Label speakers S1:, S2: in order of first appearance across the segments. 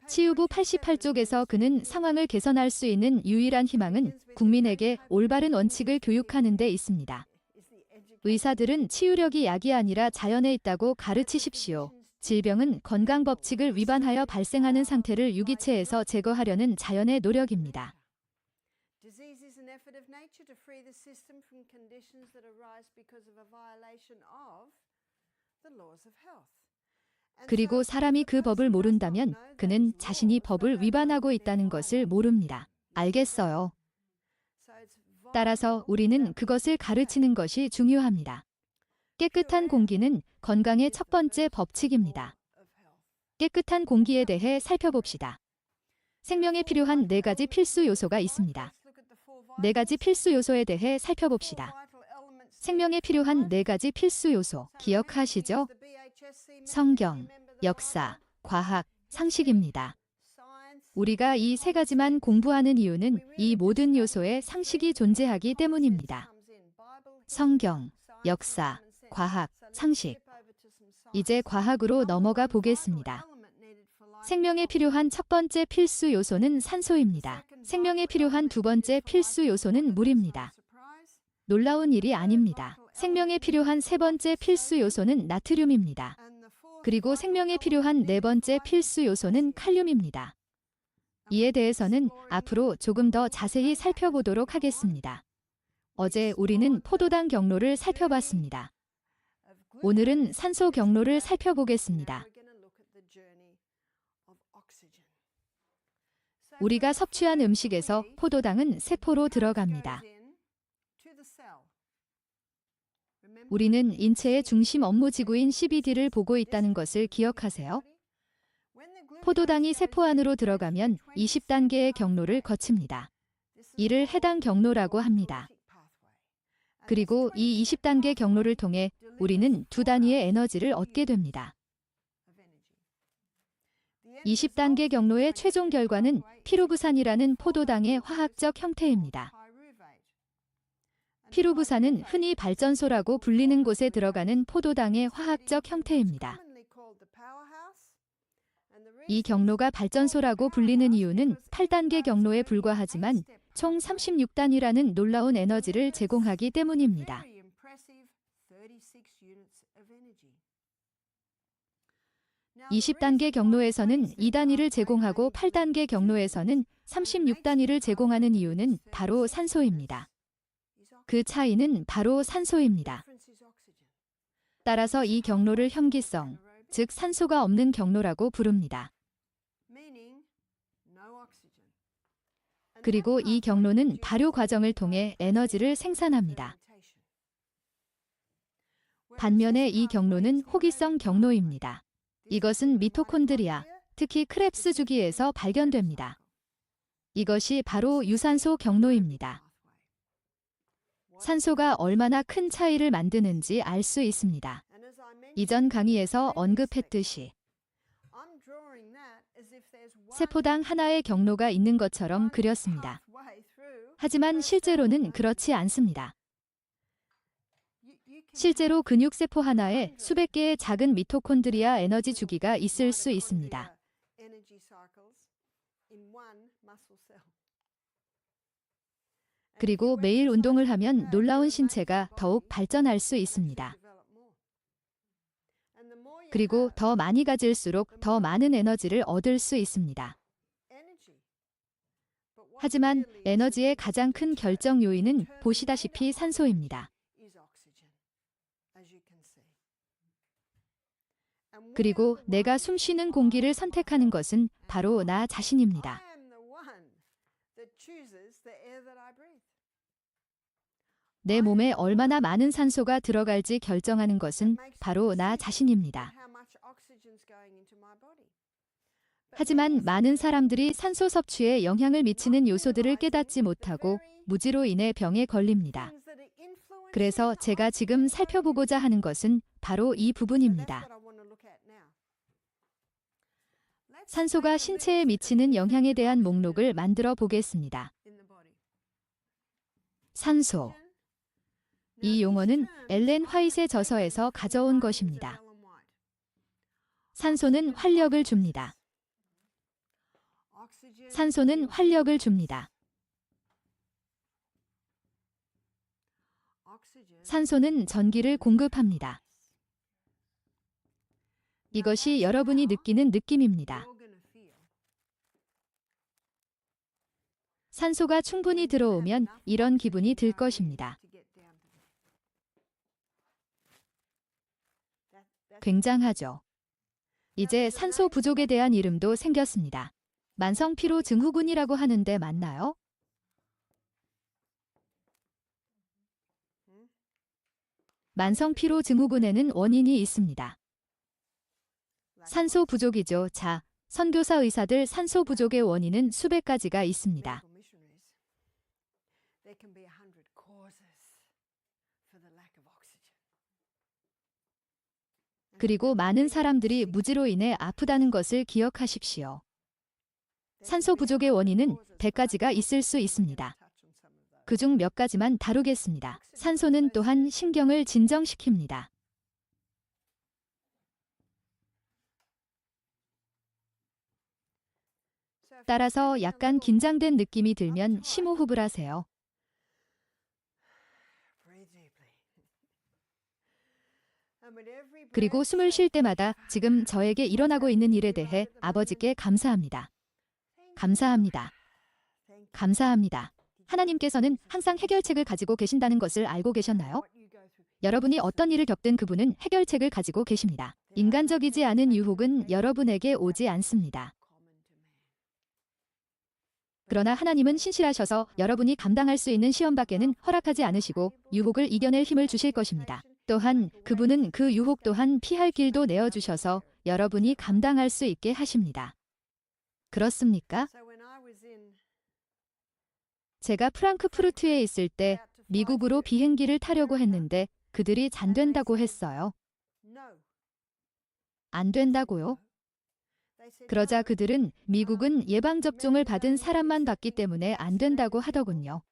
S1: 치유부 88쪽에서 그는 상황을 개선할 수 있는 유일한 희망은 국민에게 올바른 원칙을 교육하는 데 있습니다. 의사들은 치유력이 약이 아니라 자연에 있다고 가르치십시오. 질병은 건강 법칙을 위반하여 발생하는 상태를 유기체에서 제거하려는 자연의 노력입니다.
S2: Disease is an effort of nature to free the system from conditions that arise because of a violation of the laws of health.
S1: 그리고 사람이 그 법을 모른다면 그는 자신이 법을 위반하고 있다는 것을 모릅니다. 알겠어요. 따라서 우리는 그것을 가르치는 것이 중요합니다. 깨끗한 공기는 건강의 첫 번째 법칙입니다. 깨끗한 공기에 대해 살펴봅시다. 생명에 필요한 4가지 필수 요소가 있습니다. 4가지 필수 요소에 대해 살펴봅시다. 생명에 필요한 4가지 필수 요소, 기억하시죠? 성경, 역사, 과학, 상식입니다. 우리가 이 3가지만 공부하는 이유는 이 모든 요소에 상식이 존재하기 때문입니다. 성경, 역사, 과학, 상식. 이제 과학으로 넘어가 보겠습니다. 생명에 필요한 첫 번째 필수 요소는 산소입니다. 생명에 필요한 두 번째 필수 요소는 물입니다. 놀라운 일이 아닙니다. 생명에 필요한 세 번째 필수 요소는 나트륨입니다. 그리고 생명에 필요한 4번째 필수 요소는 칼륨입니다. 이에 대해서는 앞으로 조금 더 자세히 살펴보도록 하겠습니다. 어제 우리는 포도당 경로를 살펴봤습니다. 오늘은 산소 경로를 살펴보겠습니다. 우리가 섭취한 음식에서 포도당은 세포로 들어갑니다. 우리는 인체의 중심 업무 지구인 CBD를 보고 있다는 것을 기억하세요? 포도당이 세포 안으로 들어가면 20단계의 경로를 거칩니다. 이를 해당 경로라고 합니다. 그리고 이 20단계 경로를 통해 우리는 2단위의 에너지를 얻게 됩니다. 20단계 경로의 최종 결과는 피루부산이라는 포도당의 화학적 형태입니다. 피루부산은 흔히 발전소라고 불리는 곳에 들어가는 포도당의 화학적 형태입니다. 이 경로가 발전소라고 불리는 이유는 8단계 경로에 불과하지만 총 36단이라는 놀라운 에너지를 제공하기 때문입니다. 20단계 경로에서는 2단위를 제공하고 8단계 경로에서는 36단위를 제공하는 이유는 바로 산소입니다. 그 차이는 바로 산소입니다. 따라서 이 경로를 현기성, 즉 산소가 없는 경로라고 부릅니다. 그리고 이 경로는 발효 과정을 통해 에너지를 생산합니다. 반면에 이 경로는 호기성 경로입니다. 이것은 미토콘드리아, 특히 크랩스 주기에서 발견됩니다. 이것이 바로 유산소 경로입니다. 산소가 얼마나 큰 차이를 만드는지 알 수 있습니다. 이전 강의에서 언급했듯이 세포당 하나의 경로가 있는 것처럼 그렸습니다. 하지만 실제로는 그렇지 않습니다. 실제로 근육세포 하나에 수백 개의 작은 미토콘드리아 에너지 주기가 있을 수 있습니다. 그리고 매일 운동을 하면 놀라운 신체가 더욱 발전할 수 있습니다. 그리고 더 많이 가질수록 더 많은 에너지를 얻을 수 있습니다. 하지만 에너지의 가장 큰 결정 요인은 보시다시피 산소입니다. 그리고 내가 숨쉬는 공기를 선택하는 것은 바로 나 자신입니다. 내 몸에 얼마나 많은 산소가 들어갈지 결정하는 것은 바로 나 자신입니다. 하지만 많은 사람들이 산소 섭취에 영향을 미치는 요소들을 깨닫지 못하고 무지로 인해 병에 걸립니다. 그래서 제가 지금 살펴보고자 하는 것은 바로 이 부분입니다. 산소가 신체에 미치는 영향에 대한 목록을 만들어 보겠습니다. 산소. 이 용어는 엘렌 화이트의 저서에서 가져온 것입니다. 산소는 활력을 줍니다. 산소는 활력을 줍니다. 산소는 전기를 공급합니다. 이것이 여러분이 느끼는 느낌입니다. 산소가 충분히 들어오면 이런 기분이 들 것입니다. 굉장하죠? 이제 산소 부족에 대한 이름도 생겼습니다. 만성피로 증후군이라고 하는데 맞나요? 만성피로 증후군에는 원인이 있습니다. 산소 부족이죠. 자, 선교사 의사들 산소 부족의 원인은 수백 가지가 있습니다. 그리고 많은 사람들이 무지로 인해 아프다는 것을 기억하십시오. 산소 부족의 원인은 100가지가 있을 수 있습니다. 그중 몇 가지만 다루겠습니다. 산소는 또한 신경을 진정시킵니다. 따라서 약간 긴장된 느낌이 들면 심호흡을 하세요. 그리고 숨을 쉴 때마다 지금 저에게 일어나고 있는 일에 대해 아버지께 감사합니다. 감사합니다. 감사합니다. 하나님께서는 항상 해결책을 가지고 계신다는 것을 알고 계셨나요? 여러분이 어떤 일을 겪든 그분은 해결책을 가지고 계십니다. 인간적이지 않은 유혹은 여러분에게 오지 않습니다. 그러나 하나님은 신실하셔서 여러분이 감당할 수 있는 시험 밖에는 허락하지 않으시고 유혹을 이겨낼 힘을 주실 것입니다. 또한 그분은 그 유혹 또한 피할 길도 내어주셔서 여러분이 감당할 수 있게 하십니다. 그렇습니까? 제가 프랑크푸르트에 있을 때 미국으로 비행기를 타려고 했는데 그들이 잔된다고 했어요. 안 된다고요? 그러자 그들은 미국은 예방접종을 받은 사람만 받기 때문에 안 된다고 하더군요.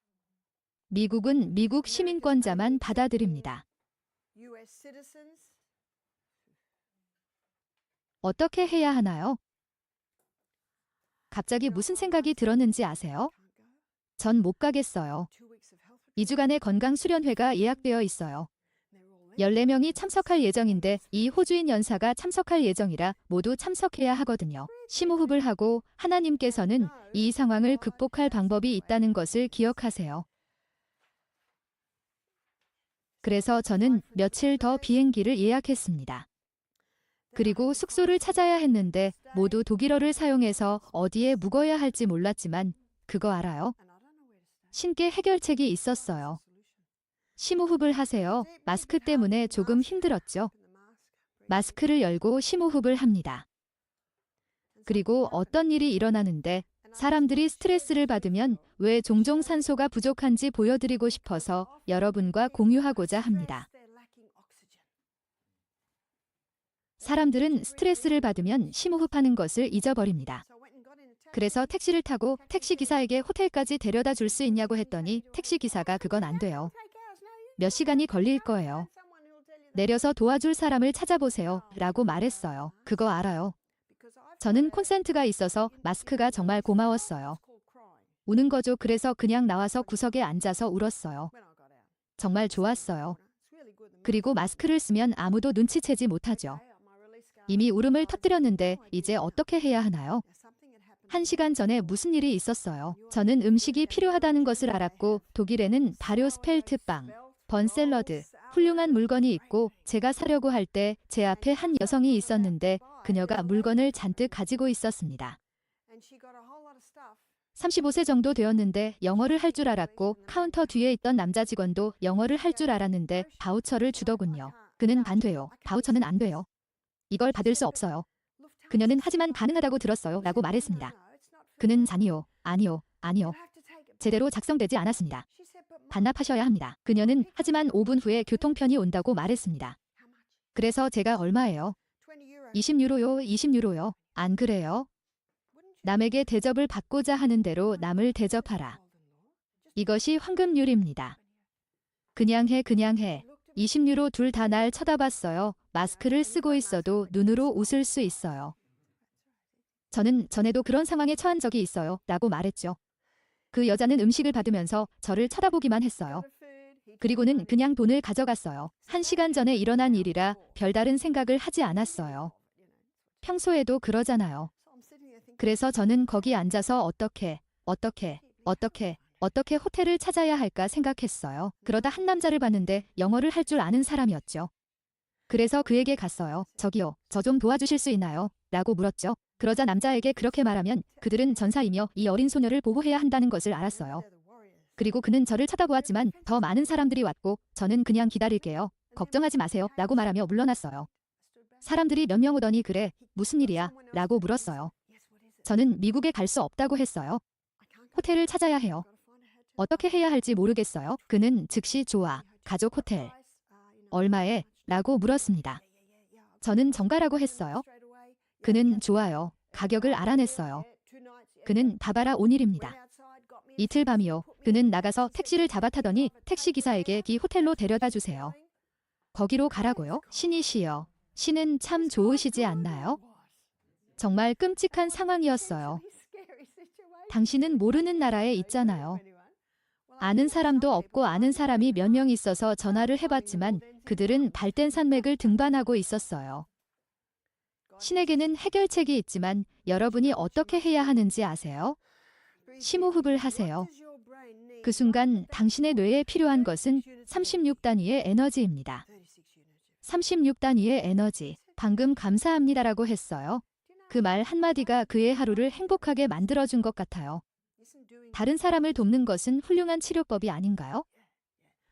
S1: 미국은 미국 시민권자만 받아들입니다. 어떻게 해야 하나요? 갑자기 무슨 생각이 들었는지 아세요? 전 못 가겠어요. 2주간의 건강 수련회가 예약되어 있어요. 14명이 참석할 예정인데 이 호주인 연사가 참석할 예정이라 모두 참석해야 하거든요. 심호흡을 하고 하나님께서는 이 상황을 극복할 방법이 있다는 것을 기억하세요. 그래서 저는 며칠 더 비행기를 예약했습니다. 그리고 숙소를 찾아야 했는데 모두 독일어를 사용해서 어디에 묵어야 할지 몰랐지만 그거 알아요? 신께 해결책이 있었어요. 심호흡을 하세요. 마스크 때문에 조금 힘들었죠. 마스크를 열고 심호흡을 합니다. 그리고 어떤 일이 일어나는데 사람들이 스트레스를 받으면 왜 종종 산소가 부족한지 보여드리고 싶어서 여러분과 공유하고자 합니다. 사람들은 스트레스를 받으면 심호흡하는 것을 잊어버립니다. 그래서 택시를 타고 택시기사에게 호텔까지 데려다 줄 수 있냐고 했더니 택시기사가 그건 안 돼요. 몇 시간이 걸릴 거예요. 내려서 도와줄 사람을 찾아보세요. 라고 말했어요. 그거 알아요. 저는 콘센트가 있어서 마스크가 정말 고마웠어요. 우는 거죠. 그래서 그냥 나와서 구석에 앉아서 울었어요. 정말 좋았어요. 그리고 마스크를 쓰면 아무도 눈치채지 못하죠. 이미 울음을 터뜨렸는데 이제 어떻게 해야 하나요? 1시간 전에 무슨 일이 있었어요. 저는 음식이 필요하다는 것을 알았고 독일에는 발효 스펠트 빵, 번샐러드, 훌륭한 물건이 있고 제가 사려고 할 때 제 앞에 한 여성이 있었는데 그녀가 물건을 잔뜩 가지고 있었습니다. 35세 정도 되었는데 영어를 할 줄 알았고 카운터 뒤에 있던 남자 직원도 영어를 할 줄 알았는데 바우처를 주더군요. 그는 안 돼요. 바우처는 안 돼요. 이걸 받을 수 없어요. 그녀는 하지만 가능하다고 들었어요. 라고 말했습니다. 그는 아니요. 제대로 작성되지 않았습니다. 반납하셔야 합니다. 그녀는 하지만 5분 후에 교통편이 온다고 말했습니다. 그래서 제가 얼마예요? 20유로요, 20유로요. 안 그래요? 남에게 대접을 받고자 하는 대로 남을 대접하라. 이것이 황금률입니다. 그냥 해. 20유로 둘 다 날 쳐다봤어요. 마스크를 쓰고 있어도 눈으로 웃을 수 있어요. 저는 전에도 그런 상황에 처한 적이 있어요. 라고 말했죠. 그 여자는 음식을 받으면서 저를 쳐다보기만 했어요. 그리고는 그냥 돈을 가져갔어요. 1시간 전에 일어난 일이라 별다른 생각을 하지 않았어요. 평소에도 그러잖아요. 그래서 저는 거기 앉아서 어떻게 호텔을 찾아야 할까 생각했어요. 그러다 한 남자를 봤는데 영어를 할 줄 아는 사람이었죠. 그래서 그에게 갔어요. 저기요, 저 좀 도와주실 수 있나요? 라고 물었죠. 그러자 남자에게 그렇게 말하면 그들은 전사이며 이 어린 소녀를 보호해야 한다는 것을 알았어요. 그리고 그는 저를 쳐다보았지만 더 많은 사람들이 왔고 저는 그냥 기다릴게요. 걱정하지 마세요. 라고 말하며 물러났어요. 사람들이 몇 명 오더니 그래, 무슨 일이야? 라고 물었어요. 저는 미국에 갈 수 없다고 했어요. 호텔을 찾아야 해요. 어떻게 해야 할지 모르겠어요. 그는 즉시 좋아, 가족 호텔. 얼마에? 라고 물었습니다. 저는 정가라고 했어요. 그는 좋아요. 가격을 알아냈어요. 그는 바바라 오닐입니다. 이틀 밤이요. 그는 나가서 택시를 잡아 타더니 택시기사에게 이 호텔로 데려다 주세요. 거기로 가라고요? 신이시여. 신은 참 좋으시지 않나요? 정말 끔찍한 상황이었어요. 당신은 모르는 나라에 있잖아요. 아는 사람도 없고 아는 사람이 몇 명 있어서 전화를 해봤지만 그들은 발된 산맥을 등반하고 있었어요. 신에게는 해결책이 있지만 여러분이 어떻게 해야 하는지 아세요? 심호흡을 하세요. 그 순간 당신의 뇌에 필요한 것은 36단위의 에너지입니다. 36단위의 에너지. 방금 감사합니다라고 했어요. 그 말 한마디가 그의 하루를 행복하게 만들어준 것 같아요. 다른 사람을 돕는 것은 훌륭한 치료법이 아닌가요?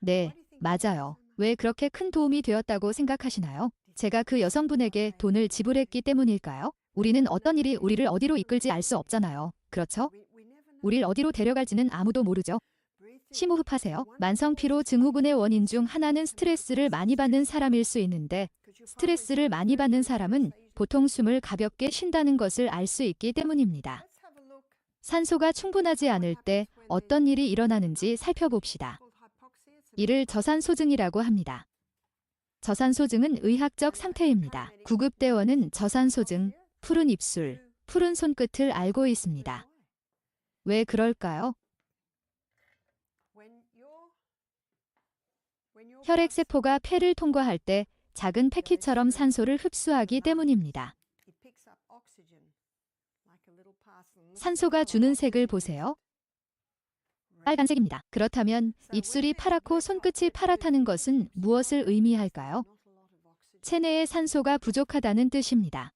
S1: 네, 맞아요. 왜 그렇게 큰 도움이 되었다고 생각하시나요? 제가 그 여성분에게 돈을 지불했기 때문일까요? 우리는 어떤 일이 우리를 어디로 이끌지 알 수 없잖아요. 그렇죠? 우릴 어디로 데려갈지는 아무도 모르죠. 심호흡하세요. 만성피로 증후군의 원인 중 하나는 스트레스를 많이 받는 사람일 수 있는데 스트레스를 많이 받는 사람은 보통 숨을 가볍게 쉰다는 것을 알 수 있기 때문입니다. 산소가 충분하지 않을 때 어떤 일이 일어나는지 살펴봅시다. 이를 저산소증이라고 합니다. 저산소증은 의학적 상태입니다. 구급대원은 저산소증, 푸른 입술, 푸른 손끝을 앓고 있습니다. 왜 그럴까요? 혈액세포가 폐를 통과할 때 작은 패키처럼 산소를 흡수하기 때문입니다. 산소가 주는 색을 보세요. 빨간색입니다. 그렇다면 입술이 파랗고 손끝이 파랗다는 것은 무엇을 의미할까요? 체내에 산소가 부족하다는 뜻입니다.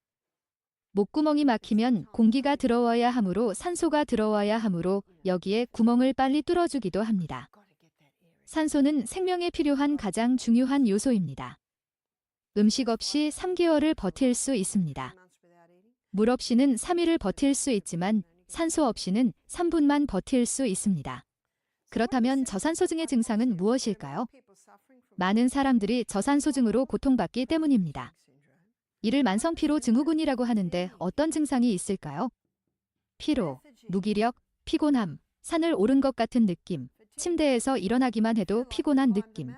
S1: 목구멍이 막히면 공기가 들어와야 하므로 산소가 들어와야 하므로 여기에 구멍을 빨리 뚫어주기도 합니다. 산소는 생명에 필요한 가장 중요한 요소입니다. 음식 없이 3개월을 버틸 수 있습니다. 물 없이는 3일을 버틸 수 있지만 산소 없이는 3분만 버틸 수 있습니다. 그렇다면 저산소증의 증상은 무엇일까요? 많은 사람들이 저산소증으로 고통받기 때문입니다. 이를 만성피로 증후군이라고 하는데 어떤 증상이 있을까요? 피로, 무기력, 피곤함, 산을 오른 것 같은 느낌, 침대에서 일어나기만 해도 피곤한 느낌.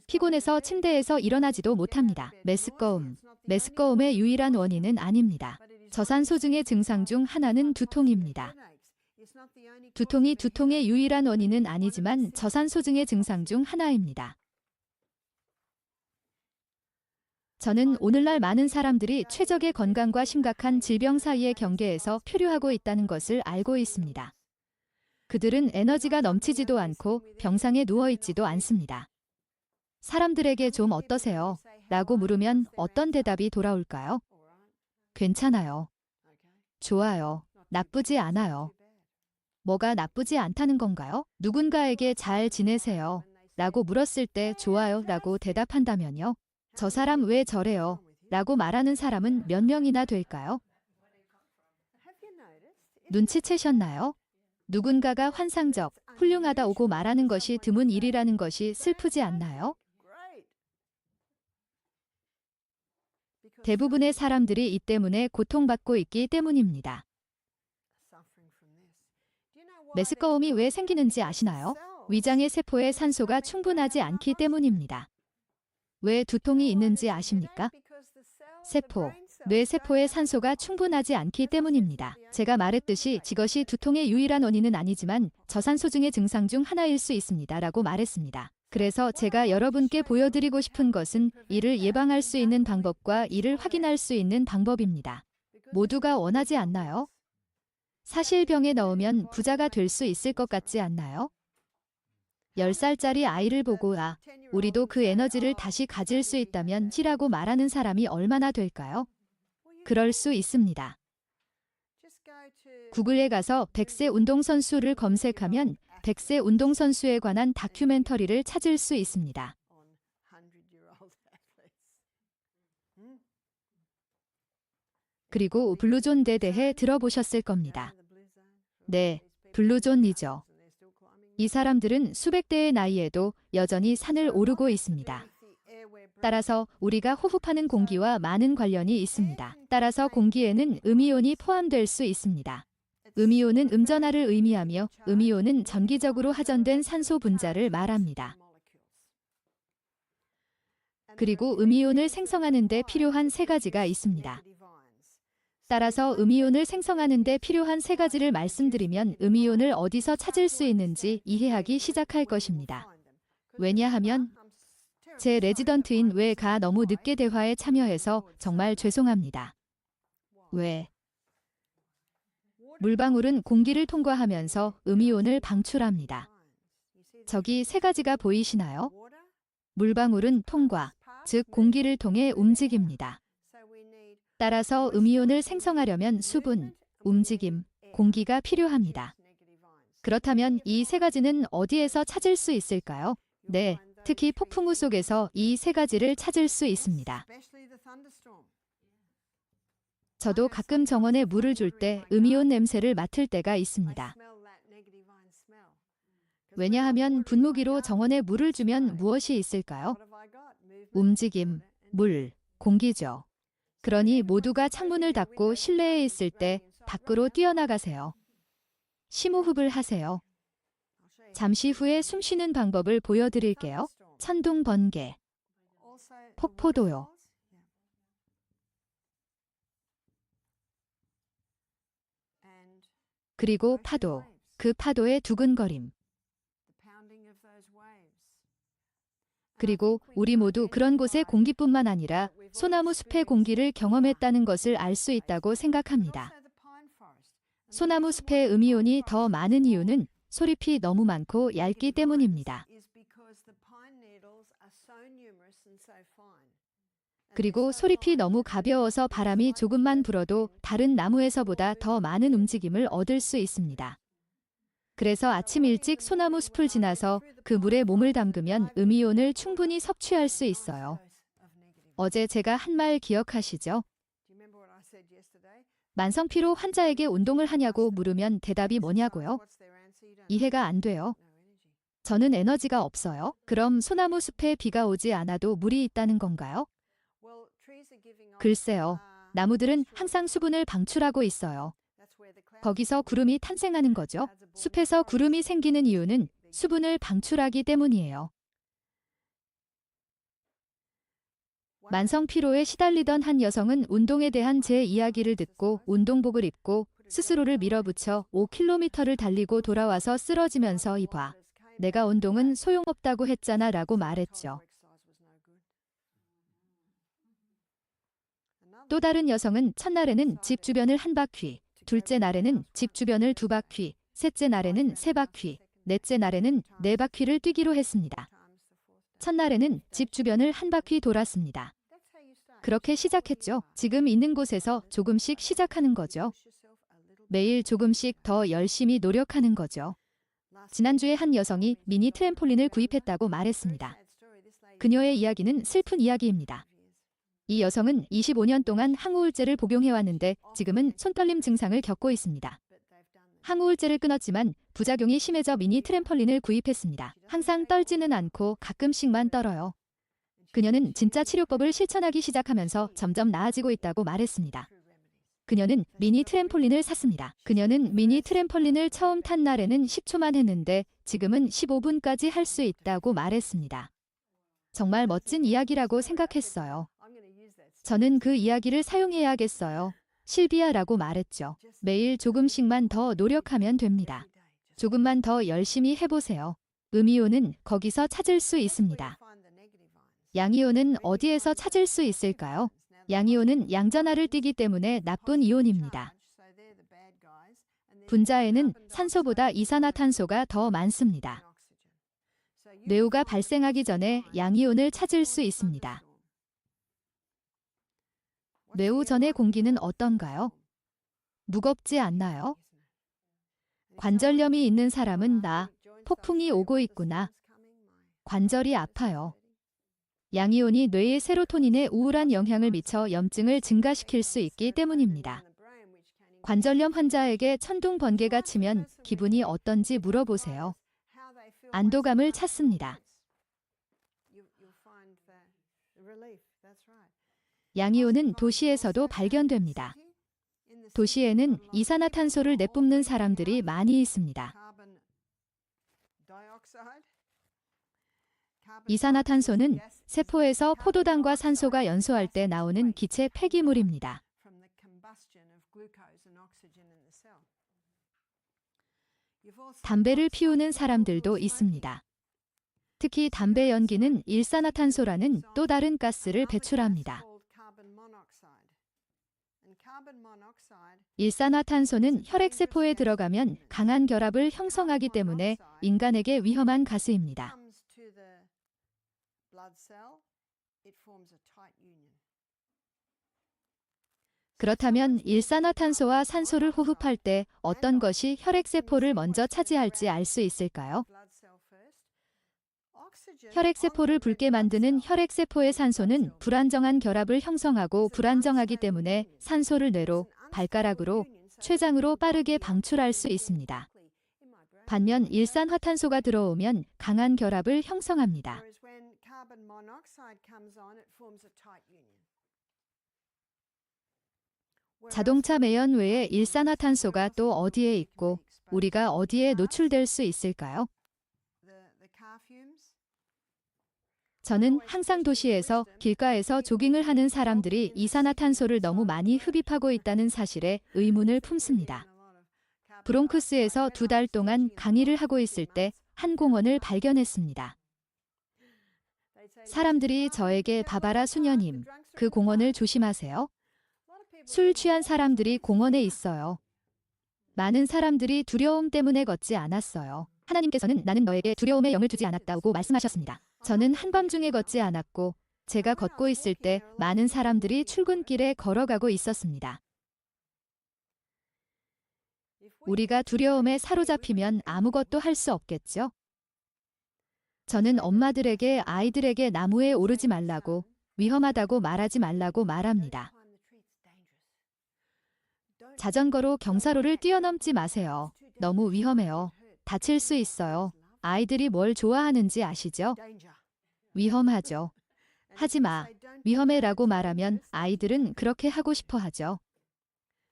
S1: 피곤해서 침대에서 일어나지도 못합니다. 메스꺼움. 메스꺼움의 유일한 원인은 아닙니다. 저산소증의 증상 중 하나는 두통입니다. 두통이 두통의 유일한 원인은 아니지만 저산소증의 증상 중 하나입니다. 저는 오늘날 많은 사람들이 최적의 건강과 심각한 질병 사이의 경계에서 표류하고 있다는 것을 알고 있습니다. 그들은 에너지가 넘치지도 않고 병상에 누워있지도 않습니다. 사람들에게 좀 어떠세요? 라고 물으면 어떤 대답이 돌아올까요? 괜찮아요. 좋아요. 나쁘지 않아요. 뭐가 나쁘지 않다는 건가요? 누군가에게 잘 지내세요? 라고 물었을 때 좋아요 라고 대답한다면요. 저 사람 왜 저래요? 라고 말하는 사람은 몇 명이나 될까요? 눈치채셨나요? 누군가가 환상적, 훌륭하다 오고 말하는 것이 드문 일이라는 것이 슬프지 않나요? 대부분의 사람들이 이 때문에 고통받고 있기 때문입니다. 메스꺼움이 왜 생기는지 아시나요? 위장의 세포에 산소가 충분하지 않기 때문입니다. 왜 두통이 있는지 아십니까? 세포, 뇌 세포에 산소가 충분하지 않기 때문입니다. 제가 말했듯이 이것이 두통의 유일한 원인은 아니지만 저산소증의 증상 중 하나일 수 있습니다. 라고 말했습니다. 그래서 제가 여러분께 보여드리고 싶은 것은 이를 예방할 수 있는 방법과 이를 확인할 수 있는 방법입니다. 모두가 원하지 않나요? 사실 병에 넣으면 부자가 될 수 있을 것 같지 않나요? 10살짜리 아이를 보고 우리도 그 에너지를 다시 가질 수 있다면 라고 말하는 사람이 얼마나 될까요? 그럴 수 있습니다. 구글에 가서 100세 운동선수를 검색하면 100세 운동선수에 관한 다큐멘터리를 찾을 수 있습니다. 그리고 블루존에 대해 들어보셨을 겁니다. 네, 블루존이죠. 이 사람들은 수백 대의 나이에도 여전히 산을 오르고 있습니다. 따라서 우리가 호흡하는 공기와 많은 관련이 있습니다. 따라서 공기에는 음이온이 포함될 수 있습니다. 음이온은 음전하를 의미하며 음이온은 전기적으로 하전된 산소 분자를 말합니다. 그리고 음이온을 생성하는 데 필요한 세 가지가 있습니다. 따라서 음이온을 생성하는 데 필요한 세 가지를 말씀드리면 음이온을 어디서 찾을 수 있는지 이해하기 시작할 것입니다. 왜냐하면 제 레지던트인 웨가 너무 늦게 대화에 참여해서 정말 죄송합니다. 왜? 물방울은 공기를 통과하면서 음이온을 방출합니다. 저기 세 가지가 보이시나요? 물방울은 통과, 즉 공기를 통해 움직입니다. 따라서 음이온을 생성하려면 수분, 움직임, 공기가 필요합니다. 그렇다면 이 세 가지는 어디에서 찾을 수 있을까요? 네, 특히 폭풍우 속에서 이 세 가지를 찾을 수 있습니다. 저도 가끔 정원에 물을 줄 때 음이온 냄새를 맡을 때가 있습니다. 왜냐하면 분무기로 정원에 물을 주면 무엇이 있을까요? 움직임, 물, 공기죠. 그러니 모두가 창문을 닫고 실내에 있을 때 밖으로 뛰어나가세요. 심호흡을 하세요. 잠시 후에 숨 쉬는 방법을 보여드릴게요. 천둥 번개, 폭포도요. 그리고 파도, 그 파도의 두근거림. 그리고 우리 모두 그런 곳의 공기뿐만 아니라 소나무 숲의 공기를 경험했다는 것을 알 수 있다고 생각합니다. 소나무 숲의 음이온이 더 많은 이유는 소립이 너무 많고 얇기 때문입니다. 그리고 소립이 너무 가벼워서 바람이 조금만 불어도 다른 나무에서보다 더 많은 움직임을 얻을 수 있습니다. 그래서 아침 일찍 소나무 숲을 지나서 그 물에 몸을 담그면 음이온을 충분히 섭취할 수 있어요. 어제 제가 한 말 기억하시죠? 만성피로 환자에게 운동을 하냐고 물으면 대답이 뭐냐고요? 이해가 안 돼요. 저는 에너지가 없어요. 그럼 소나무 숲에 비가 오지 않아도 물이 있다는 건가요? 글쎄요. 나무들은 항상 수분을 방출하고 있어요. 거기서 구름이 탄생하는 거죠. 숲에서 구름이 생기는 이유는 수분을 방출하기 때문이에요. 만성 피로에 시달리던 한 여성은 운동에 대한 제 이야기를 듣고 운동복을 입고 스스로를 밀어붙여 5km를 달리고 돌아와서 쓰러지면서 이봐. 내가 운동은 소용없다고 했잖아 라고 말했죠. 또 다른 여성은 첫날에는 집 주변을 한 바퀴, 둘째 날에는 집 주변을 2바퀴, 셋째 날에는 3바퀴, 넷째 날에는 4바퀴를 뛰기로 했습니다. 첫날에는 집 주변을 한 바퀴 돌았습니다. 그렇게 시작했죠. 지금 있는 곳에서 조금씩 시작하는 거죠. 매일 조금씩 더 열심히 노력하는 거죠. 지난주에 한 여성이 미니 트램폴린을 구입했다고 말했습니다. 그녀의 이야기는 슬픈 이야기입니다. 이 여성은 25년 동안 항우울제를 복용해왔는데 지금은 손떨림 증상을 겪고 있습니다. 항우울제를 끊었지만 부작용이 심해져 미니 트램펄린을 구입했습니다. 항상 떨지는 않고 가끔씩만 떨어요. 그녀는 진짜 치료법을 실천하기 시작하면서 점점 나아지고 있다고 말했습니다. 그녀는 미니 트램폴린을 샀습니다. 그녀는 미니 트램펄린을 처음 탄 날에는 10초만 했는데 지금은 15분까지 할 수 있다고 말했습니다. 정말 멋진 이야기라고 생각했어요. 저는 그 이야기를 사용해야겠어요. 실비아라고 말했죠. 매일 조금씩만 더 노력하면 됩니다. 조금만 더 열심히 해보세요. 음이온은 거기서 찾을 수 있습니다. 양이온은 어디에서 찾을 수 있을까요? 양이온은 양전하를 띠기 때문에 나쁜 이온입니다. 분자에는 산소보다 이산화탄소가 더 많습니다. 뇌우가 발생하기 전에 양이온을 찾을 수 있습니다. 뇌우 전의 공기는 어떤가요? 무겁지 않나요? 관절염이 있는 사람은 폭풍이 오고 있구나. 관절이 아파요. 양이온이 뇌의 세로토닌에 우울한 영향을 미쳐 염증을 증가시킬 수 있기 때문입니다. 관절염 환자에게 천둥 번개가 치면 기분이 어떤지 물어보세요. 안도감을 찾습니다. 양이온은 도시에서도 발견됩니다. 도시에는 이산화탄소를 내뿜는 사람들이 많이 있습니다. 이산화탄소는 세포에서 포도당과 산소가 연소할 때 나오는 기체 폐기물입니다. 담배를 피우는 사람들도 있습니다. 특히 담배 연기는 일산화탄소라는 또 다른 가스를 배출합니다. 일산화탄소는 혈액세포에 들어가면 강한 결합을 형성하기 때문에 인간에게 위험한 가스입니다. 그렇다면 일산화탄소와 산소를 호흡할 때 어떤 것이 혈액세포를 먼저 차지할지 알 수 있을까요? 혈액세포를 붉게 만드는 혈액세포의 산소는 불안정한 결합을 형성하고 불안정하기 때문에 산소를 뇌로, 발가락으로, 췌장으로 빠르게 방출할 수 있습니다. 반면 일산화탄소가 들어오면 강한 결합을 형성합니다. 자동차 매연 외에 일산화탄소가 또 어디에 있고 우리가 어디에 노출될 수 있을까요? 저는 항상 도시에서 길가에서 조깅을 하는 사람들이 이산화탄소를 너무 많이 흡입하고 있다는 사실에 의문을 품습니다. 브롱크스에서 2달 동안 강의를 하고 있을 때 한 공원을 발견했습니다. 사람들이 저에게 봐봐라 수녀님, 그 공원을 조심하세요. 술 취한 사람들이 공원에 있어요. 많은 사람들이 두려움 때문에 걷지 않았어요. 하나님께서는 나는 너에게 두려움의 영을 주지 않았다고 말씀하셨습니다. 저는 한밤중에 걷지 않았고 제가 걷고 있을 때 많은 사람들이 출근길에 걸어가고 있었습니다. 우리가 두려움에 사로잡히면 아무것도 할 수 없겠죠? 저는 엄마들에게 아이들에게 나무에 오르지 말라고, 위험하다고 말하지 말라고 말합니다. 자전거로 경사로를 뛰어넘지 마세요. 너무 위험해요. 다칠 수 있어요. 아이들이 뭘 좋아하는지 아시죠? 위험하죠. 하지 마. 위험해라고 말하면 아이들은 그렇게 하고 싶어 하죠.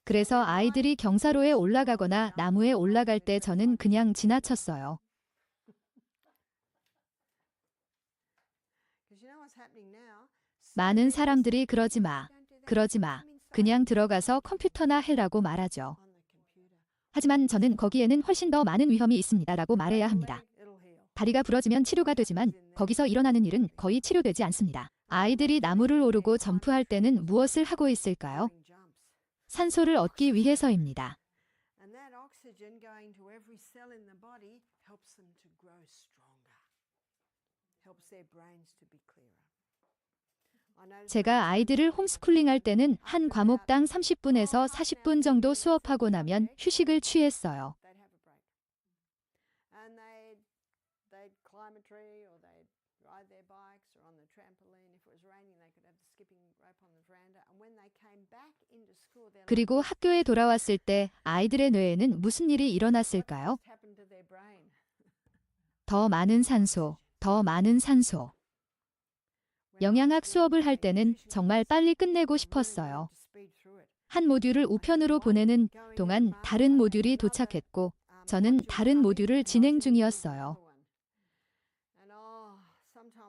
S1: 그래서 아이들이 경사로에 올라가거나 나무에 올라갈 때 저는 그냥 지나쳤어요. 많은 사람들이 그러지 마. 그러지 마. 그냥 들어가서 컴퓨터나 해라고 말하죠. 하지만 저는 거기에는 훨씬 더 많은 위험이 있습니다라고 말해야 합니다. 다리가 부러지면 치료가 되지만 거기서 일어나는 일은 거의 치료되지 않습니다. 아이들이 나무를 오르고 점프할 때는 무엇을 하고 있을까요? 산소를 얻기 위해서입니다. 제가 아이들을 홈스쿨링할 때는 한 과목당 30분에서 40분 정도 수업하고 나면 휴식을 취했어요. 그리고 학교에 돌아왔을 때 아이들의 뇌에는 무슨 일이 일어났을까요? 더 많은 산소, 더 많은 산소. 영양학 수업을 할 때는 정말 빨리 끝내고 싶었어요. 한 모듈을 우편으로 보내는 동안 다른 모듈이 도착했고 저는 다른 모듈을 진행 중이었어요.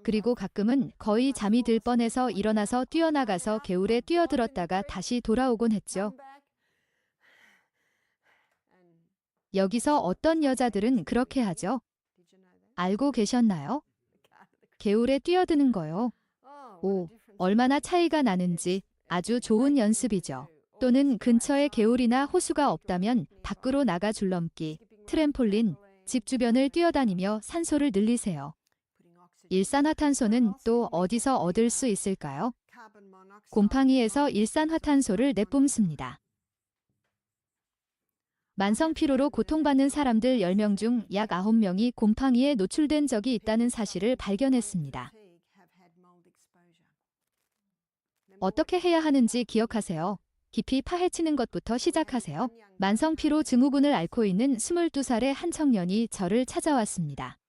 S1: 그리고 가끔은 거의 잠이 들 뻔해서 일어나서 뛰어나가서 개울에 뛰어들었다가 다시 돌아오곤 했죠. 여기서 어떤 여자들은 그렇게 하죠. 알고 계셨나요? 개울에 뛰어드는 거요. 오, 얼마나 차이가 나는지 아주 좋은 연습이죠. 또는 근처에 개울이나 호수가 없다면 밖으로 나가 줄넘기, 트램폴린, 집 주변을 뛰어다니며 산소를 늘리세요. 일산화탄소는 또 어디서 얻을 수 있을까요? 곰팡이에서 일산화탄소를 내뿜습니다. 만성 피로로 고통받는 사람들 10명 중 약 9명이 곰팡이에 노출된 적이 있다는 사실을 발견했습니다. 어떻게 해야 하는지 기억하세요. 깊이 파헤치는 것부터 시작하세요. 만성 피로 증후군을 앓고 있는 22살의 한 청년이 저를 찾아왔습니다.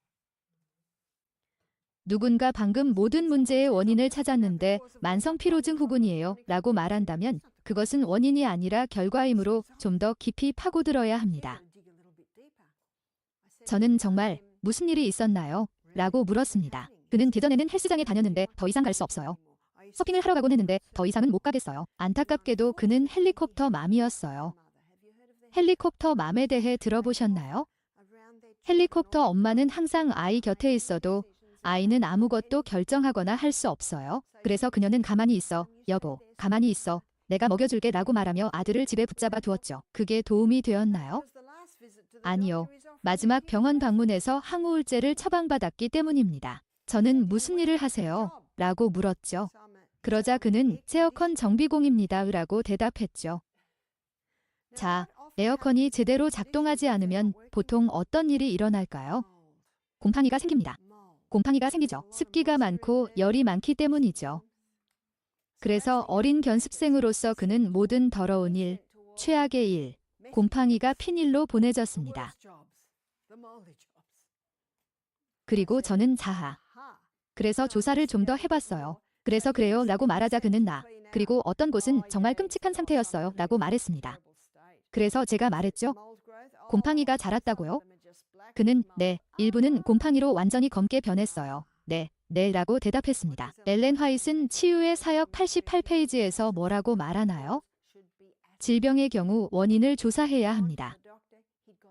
S1: 누군가 방금 모든 문제의 원인을 찾았는데 만성 피로 증후군이에요 라고 말한다면 그것은 원인이 아니라 결과이므로 좀 더 깊이 파고들어야 합니다. 저는 정말 무슨 일이 있었나요? 라고 물었습니다. 그는 예전에는 헬스장에 다녔는데 더 이상 갈 수 없어요. 서핑을 하러 가곤 했는데 더 이상은 못 가겠어요. 안타깝게도 그는 헬리콥터 맘이었어요. 헬리콥터 맘에 대해 들어보셨나요? 헬리콥터 엄마는 항상 아이 곁에 있어도 아이는 아무것도 결정하거나 할 수 없어요. 그래서 그녀는 가만히 있어, 여보, 가만히 있어. 내가 먹여줄게 라고 말하며 아들을 집에 붙잡아 두었죠. 그게 도움이 되었나요? 아니요. 마지막 병원 방문에서 항우울제를 처방받았기 때문입니다. 저는 무슨 일을 하세요? 라고 물었죠. 그러자 그는 에어컨 정비공입니다. 라고 대답했죠. 자, 에어컨이 제대로 작동하지 않으면 보통 어떤 일이 일어날까요? 곰팡이가 생깁니다. 곰팡이가 생기죠. 습기가 많고 열이 많기 때문이죠. 그래서 어린 견습생으로서 그는 모든 더러운 일, 최악의 일, 곰팡이가 핀 일로 보내졌습니다. 그리고 저는 자하. 그래서 조사를 좀 더 해봤어요. 그래서 그래요 라고 말하자 그는 그리고 어떤 곳은 정말 끔찍한 상태였어요 라고 말했습니다. 그래서 제가 말했죠. 곰팡이가 자랐다고요? 그는 네, 일부는 곰팡이로 완전히 검게 변했어요. 네 라고 대답했습니다. 엘렌 화이트는 치유의 사역 88페이지에서 뭐라고 말하나요? 질병의 경우 원인을 조사해야 합니다.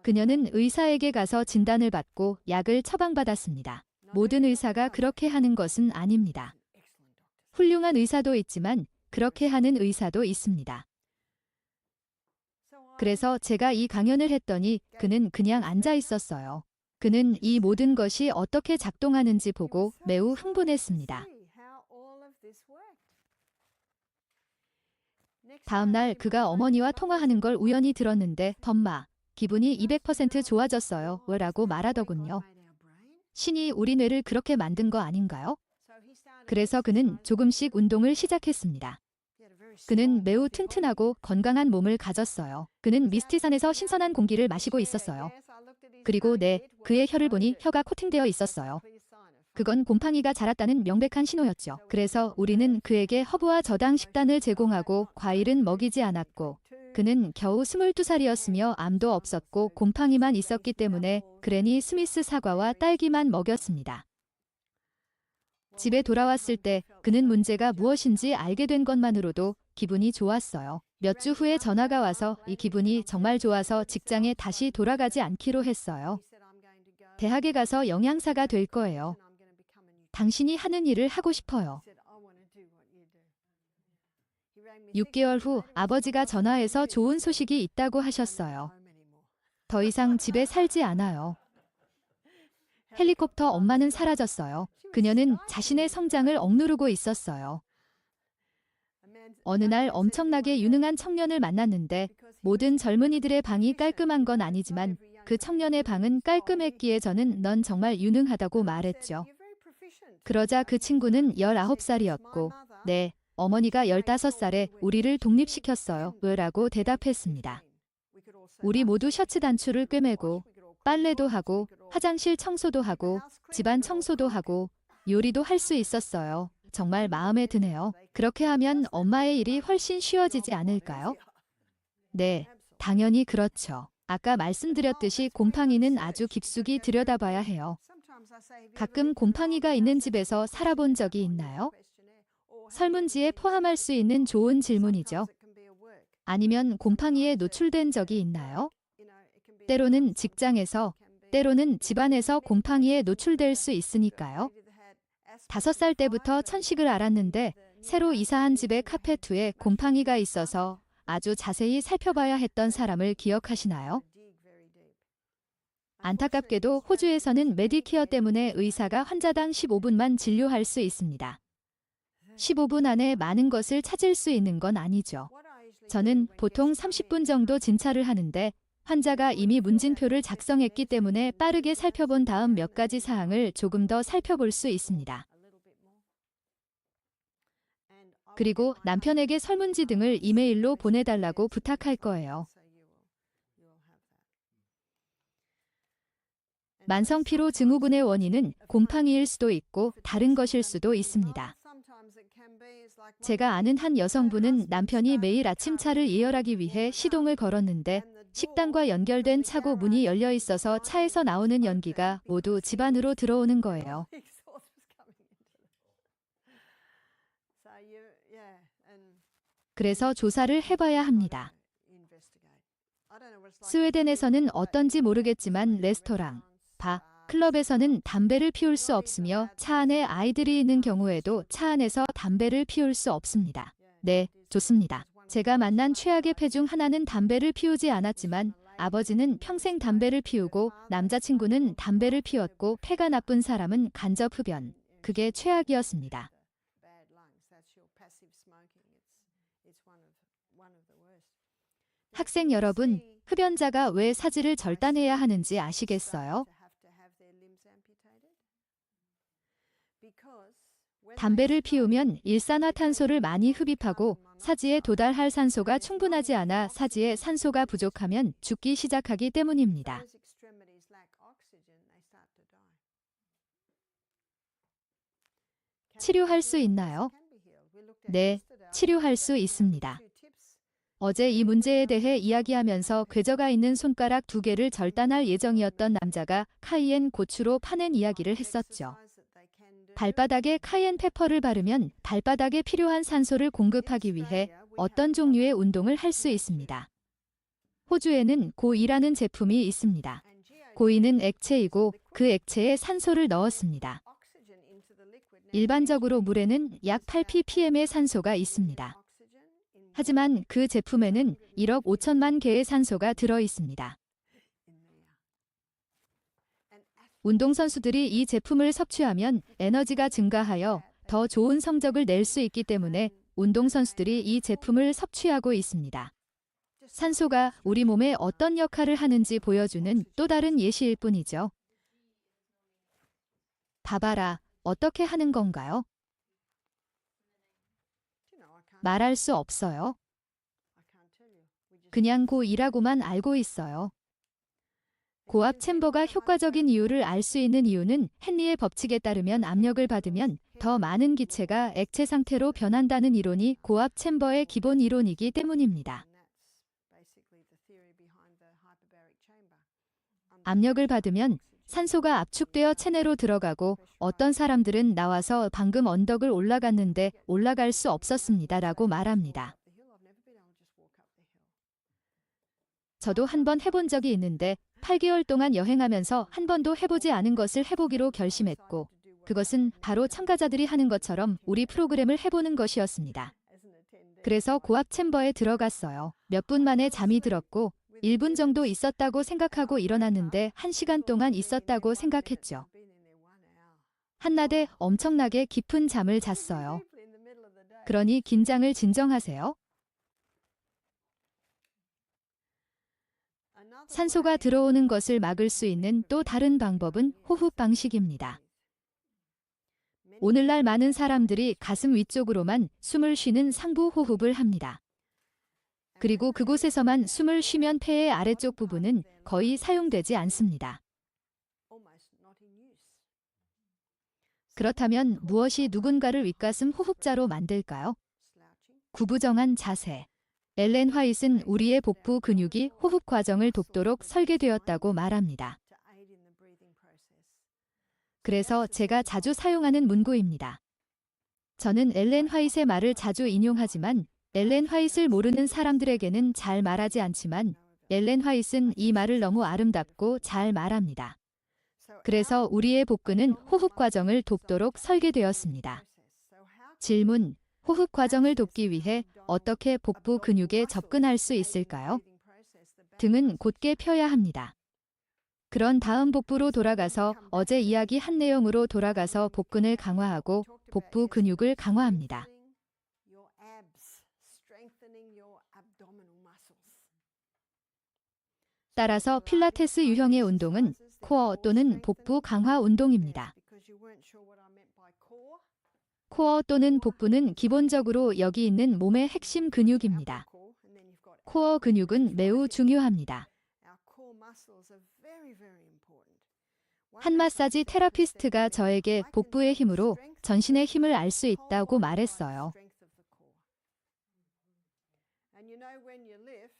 S1: 그녀는 의사에게 가서 진단을 받고 약을 처방받았습니다. 모든 의사가 그렇게 하는 것은 아닙니다. 훌륭한 의사도 있지만 그렇게 하는 의사도 있습니다. 그래서 제가 이 강연을 했더니 그는 그냥 앉아 있었어요. 그는 이 모든 것이 어떻게 작동하는지 보고 매우 흥분했습니다. 다음 날 그가 어머니와 통화하는 걸 우연히 들었는데 엄마, 기분이 200% 좋아졌어요 라고 말하더군요. 신이 우리 뇌를 그렇게 만든 거 아닌가요? 그래서 그는 조금씩 운동을 시작했습니다. 그는 매우 튼튼하고 건강한 몸을 가졌어요. 그는 미스티산에서 신선한 공기를 마시고 있었어요. 그리고 그의 혀를 보니 혀가 코팅되어 있었어요. 그건 곰팡이가 자랐다는 명백한 신호였죠. 그래서 우리는 그에게 허브와 저당 식단을 제공하고 과일은 먹이지 않았고 그는 겨우 22살이었으며 암도 없었고 곰팡이만 있었기 때문에 그레니 스미스 사과와 딸기만 먹였습니다. 집에 돌아왔을 때 그는 문제가 무엇인지 알게 된 것만으로도 기분이 좋았어요. 몇 주 후에 전화가 와서 이 기분이 정말 좋아서 직장에 다시 돌아가지 않기로 했어요. 대학에 가서 영양사가 될 거예요. 당신이 하는 일을 하고 싶어요. 6개월 후 아버지가 전화해서 좋은 소식이 있다고 하셨어요. 더 이상 집에 살지 않아요. 헬리콥터 엄마는 사라졌어요. 그녀는 자신의 성장을 억누르고 있었어요. 어느 날 엄청나게 유능한 청년을 만났는데 모든 젊은이들의 방이 깔끔한 건 아니지만 그 청년의 방은 깔끔했기에 저는 넌 정말 유능하다고 말했죠. 그러자 그 친구는 19살이었고 어머니가 15살에 우리를 독립시켰어요 라고 대답했습니다. 우리 모두 셔츠 단추를 꿰매고 빨래도 하고 화장실 청소도 하고 집안 청소도 하고 요리도 할 수 있었어요. 정말 마음에 드네요. 그렇게 하면 엄마의 일이 훨씬 쉬워지지 않을까요? 네, 당연히 그렇죠. 아까 말씀드렸듯이 곰팡이는 아주 깊숙이 들여다봐야 해요. 가끔 곰팡이가 있는 집에서 살아본 적이 있나요? 설문지에 포함할 수 있는 좋은 질문이죠. 아니면 곰팡이에 노출된 적이 있나요? 때로는 직장에서, 때로는 집안에서 곰팡이에 노출될 수 있으니까요. 5살 때부터 천식을 알았는데 새로 이사한 집의 카페트에 곰팡이가 있어서 아주 자세히 살펴봐야 했던 사람을 기억하시나요? 안타깝게도 호주에서는 메디케어 때문에 의사가 환자당 15분만 진료할 수 있습니다. 15분 안에 많은 것을 찾을 수 있는 건 아니죠. 저는 보통 30분 정도 진찰을 하는데 환자가 이미 문진표를 작성했기 때문에 빠르게 살펴본 다음 몇 가지 사항을 조금 더 살펴볼 수 있습니다. 그리고 남편에게 설문지 등을 이메일로 보내달라고 부탁할 거예요. 만성피로 증후군의 원인은 곰팡이일 수도 있고 다른 것일 수도 있습니다. 제가 아는 한 여성분은 남편이 매일 아침차를 예열하기 위해 시동을 걸었는데 식당과 연결된 차고 문이 열려 있어서 차에서 나오는 연기가 모두 집 안으로 들어오는 거예요. 그래서 조사를 해봐야 합니다. 스웨덴에서는 어떤지 모르겠지만 레스토랑, 바, 클럽에서는 담배를 피울 수 없으며 차 안에 아이들이 있는 경우에도 차 안에서 담배를 피울 수 없습니다. 네, 좋습니다. 제가 만난 최악의 폐 중 하나는 담배를 피우지 않았지만 아버지는 평생 담배를 피우고 남자친구는 담배를 피웠고 폐가 나쁜 사람은 간접 흡연. 그게 최악이었습니다. 학생 여러분, 흡연자가 왜 사지를 절단해야 하는지 아시겠어요? 담배를 피우면 일산화탄소를 많이 흡입하고 사지에 도달할 산소가 충분하지 않아 사지에 산소가 부족하면 죽기 시작하기 때문입니다. 치료할 수 있나요? 네, 치료할 수 있습니다. 어제 이 문제에 대해 이야기하면서 궤저가 있는 손가락 2개를 절단할 예정이었던 남자가 카이엔 고추로 파낸 이야기를 했었죠. 발바닥에 카이엔 페퍼를 바르면 발바닥에 필요한 산소를 공급하기 위해 어떤 종류의 운동을 할 수 있습니다. 호주에는 고이라는 제품이 있습니다. 고이는 액체이고 그 액체에 산소를 넣었습니다. 일반적으로 물에는 약 8ppm의 산소가 있습니다. 하지만 그 제품에는 1억 5천만 개의 산소가 들어 있습니다. 운동선수들이 이 제품을 섭취하면 에너지가 증가하여 더 좋은 성적을 낼 수 있기 때문에 운동선수들이 이 제품을 섭취하고 있습니다. 산소가 우리 몸에 어떤 역할을 하는지 보여주는 또 다른 예시일 뿐이죠. 봐봐라, 어떻게 하는 건가요? 말할 수 없어요. 그냥 고이라고만 알고 있어요. 고압 챔버가 효과적인 이유를 알 수 있는 이유는 헨리의 법칙에 따르면 압력을 받으면 더 많은 기체가 액체 상태로 변한다는 이론이 고압 챔버의 기본 이론이기 때문입니다. 압력을 받으면 산소가 압축되어 체내로 들어가고 어떤 사람들은 나와서 방금 언덕을 올라갔는데 올라갈 수 없었습니다 라고 말합니다. 저도 한번 해본 적이 있는데 8개월 동안 여행하면서 한 번도 해보지 않은 것을 해보기로 결심했고 그것은 바로 참가자들이 하는 것처럼 우리 프로그램을 해보는 것이었습니다. 그래서 고압 챔버에 들어갔어요. 몇 분 만에 잠이 들었고 1분 정도 있었다고 생각하고 일어났는데 1시간 동안 있었다고 생각했죠. 한낮에 엄청나게 깊은 잠을 잤어요. 그러니 긴장을 진정하세요. 산소가 들어오는 것을 막을 수 있는 또 다른 방법은 호흡 방식입니다. 오늘날 많은 사람들이 가슴 위쪽으로만 숨을 쉬는 상부 호흡을 합니다. 그리고 그곳에서만 숨을 쉬면 폐의 아래쪽 부분은 거의 사용되지 않습니다. 그렇다면 무엇이 누군가를 윗가슴 호흡자로 만들까요? 구부정한 자세. 엘렌 화잇은 우리의 복부 근육이 호흡 과정을 돕도록 설계되었다고 말합니다. 그래서 제가 자주 사용하는 문구입니다. 저는 엘렌 화이트의 말을 자주 인용하지만 엘렌 화이트를 모르는 사람들에게는 잘 말하지 않지만 엘렌 화이트는 이 말을 너무 아름답고 잘 말합니다. 그래서 우리의 복근은 호흡 과정을 돕도록 설계되었습니다. 질문: 호흡 과정을 돕기 위해 어떻게 복부 근육에 접근할 수 있을까요? 등은 곧게 펴야 합니다. 그런 다음 복부로 돌아가서 어제 이야기한 내용으로 돌아가서 복근을 강화하고 복부 근육을 강화합니다. 따라서 필라테스 유형의 운동은 코어 또는 복부 강화 운동입니다. 코어 또는 복부는 기본적으로 여기 있는 몸의 핵심 근육입니다. 코어 근육은 매우 중요합니다. 한 마사지 테라피스트가 저에게 복부의 힘으로 전신의 힘을 알 수 있다고 말했어요.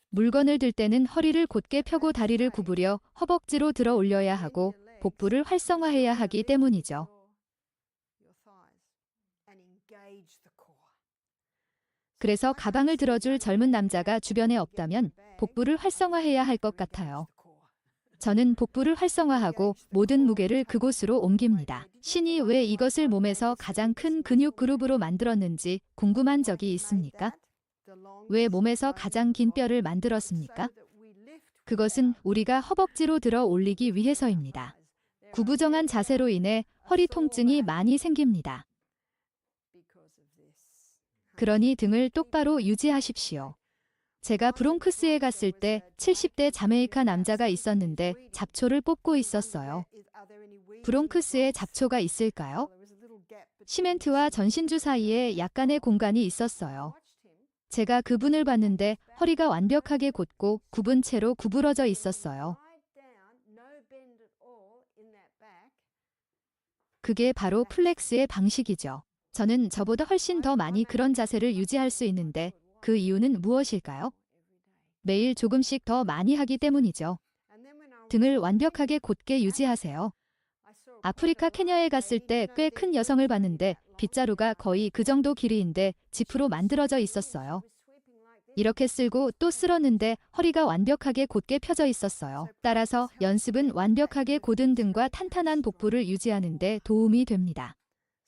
S1: 물건을 들 때는 허리를 곧게 펴고 다리를 구부려 허벅지로 들어 올려야 하고 복부를 활성화해야 하기 때문이죠. 그래서 가방을 들어줄 젊은 남자가 주변에 없다면 복부를 활성화해야 할 것 같아요. 저는 복부를 활성화하고 모든 무게를 그곳으로 옮깁니다. 신이 왜 이것을 몸에서 가장 큰 근육 그룹으로 만들었는지 궁금한 적이 있습니까? 왜 몸에서 가장 긴 뼈를 만들었습니까? 그것은 우리가 허벅지로 들어 올리기 위해서입니다. 구부정한 자세로 인해 허리 통증이 많이 생깁니다. 그러니 등을 똑바로 유지하십시오. 제가 브롱크스에 갔을 때 70대 자메이카 남자가 있었는데 잡초를 뽑고 있었어요. 브롱크스에 잡초가 있을까요? 시멘트와 전신주 사이에 약간의 공간이 있었어요. 제가 그분을 봤는데 허리가 완벽하게 곧고 굽은 채로 구부러져 있었어요. 그게 바로 플렉스의 방식이죠. 저는 저보다 훨씬 더 많이 그런 자세를 유지할 수 있는데 그 이유는 무엇일까요? 매일 조금씩 더 많이 하기 때문이죠. 등을 완벽하게 곧게 유지하세요. 아프리카 케냐에 갔을 때 꽤 큰 여성을 봤는데 빗자루가 거의 그 정도 길이인데 지프로 만들어져 있었어요. 이렇게 쓸고 또 쓸었는데 허리가 완벽하게 곧게 펴져 있었어요. 따라서 연습은 완벽하게 곧은 등과 탄탄한 복부를 유지하는 데 도움이 됩니다.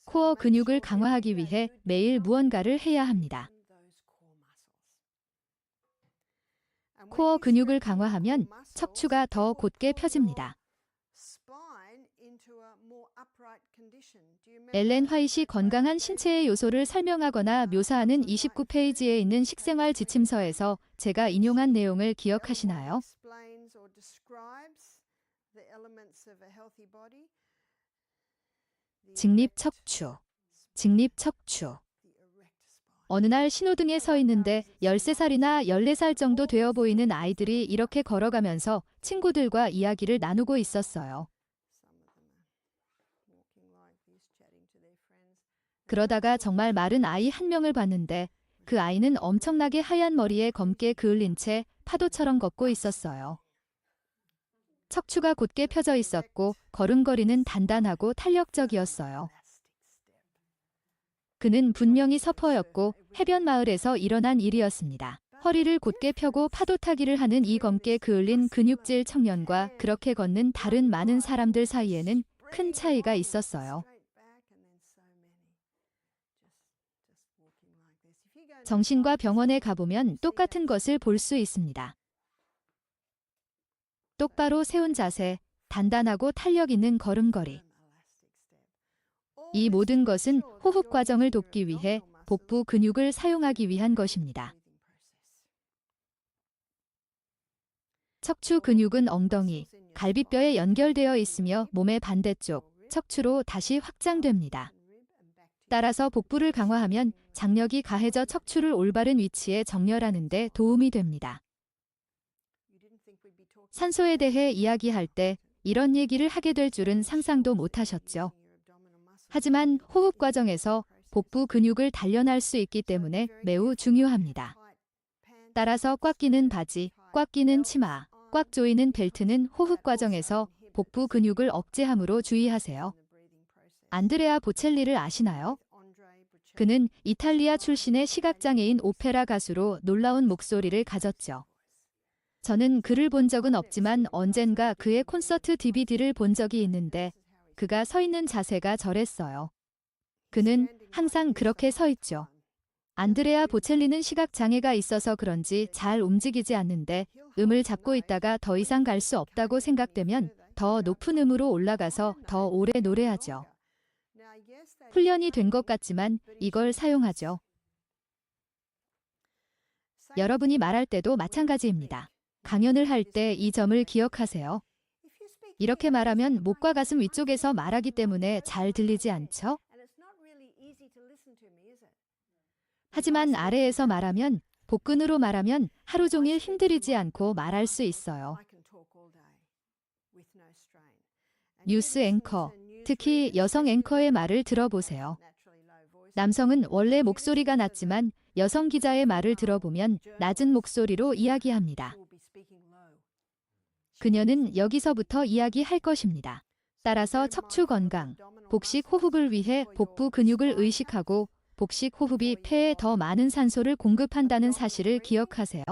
S1: 코어 근육을 강화하기 위해 매일 무언가를 해야 합니다. 코어 근육을 강화하면 척추가 더 곧게 펴집니다. 엘렌 화이트이 건강한 신체의 요소를 설명하거나 묘사하는 29페이지에 있는 식생활 지침서에서 제가 인용한 내용을 기억하시나요? 직립척추, 직립척추. 어느 날 신호등에 서 있는데 13살이나 14살 정도 되어 보이는 아이들이 이렇게 걸어가면서 친구들과 이야기를 나누고 있었어요. 그러다가 정말 마른 아이 한 명을 봤는데 그 아이는 엄청나게 하얀 머리에 검게 그을린 채 파도처럼 걷고 있었어요. 척추가 곧게 펴져 있었고 걸음걸이는 단단하고 탄력적이었어요. 그는 분명히 서퍼였고 해변 마을에서 일어난 일이었습니다. 허리를 곧게 펴고 파도 타기를 하는 이 검게 그을린 근육질 청년과 그렇게 걷는 다른 많은 사람들 사이에는 큰 차이가 있었어요. 정신과 병원에 가보면 똑같은 것을 볼 수 있습니다. 똑바로 세운 자세, 단단하고 탄력 있는 걸음걸이. 이 모든 것은 호흡 과정을 돕기 위해 복부 근육을 사용하기 위한 것입니다. 척추 근육은 엉덩이, 갈비뼈에 연결되어 있으며 몸의 반대쪽, 척추로 다시 확장됩니다. 따라서 복부를 강화하면 장력이 가해져 척추를 올바른 위치에 정렬하는 데 도움이 됩니다. 산소에 대해 이야기할 때 이런 얘기를 하게 될 줄은 상상도 못하셨죠. 하지만 호흡 과정에서 복부 근육을 단련할 수 있기 때문에 매우 중요합니다. 따라서 꽉 끼는 바지, 꽉 끼는 치마, 꽉 조이는 벨트는 호흡 과정에서 복부 근육을 억제함으로 주의하세요. 안드레아 보첼리를 아시나요? 그는 이탈리아 출신의 시각장애인 오페라 가수로 놀라운 목소리를 가졌죠. 저는 그를 본 적은 없지만 언젠가 그의 콘서트 DVD를 본 적이 있는데 그가 서 있는 자세가 저랬어요. 그는 항상 그렇게 서 있죠. 안드레아 보첼리는 시각장애가 있어서 그런지 잘 움직이지 않는데 음을 잡고 있다가 더 이상 갈 수 없다고 생각되면 더 높은 음으로 올라가서 더 오래 노래하죠. 훈련이 된 것 같지만 이걸 사용하죠. 여러분이 말할 때도 마찬가지입니다. 강연을 할 때 이 점을 기억하세요. 이렇게 말하면 목과 가슴 위쪽에서 말하기 때문에 잘 들리지 않죠? 하지만 아래에서 말하면, 복근으로 말하면 하루 종일 힘들이지 않고 말할 수 있어요. 뉴스 앵커, 특히 여성 앵커의 말을 들어보세요. 남성은 원래 목소리가 낮지만 여성 기자의 말을 들어보면 낮은 목소리로 이야기합니다. 그녀는 여기서부터 이야기할 것입니다. 따라서 척추 건강, 복식 호흡을 위해 복부 근육을 의식하고 복식 호흡이 폐에 더 많은 산소를 공급한다는 사실을 기억하세요.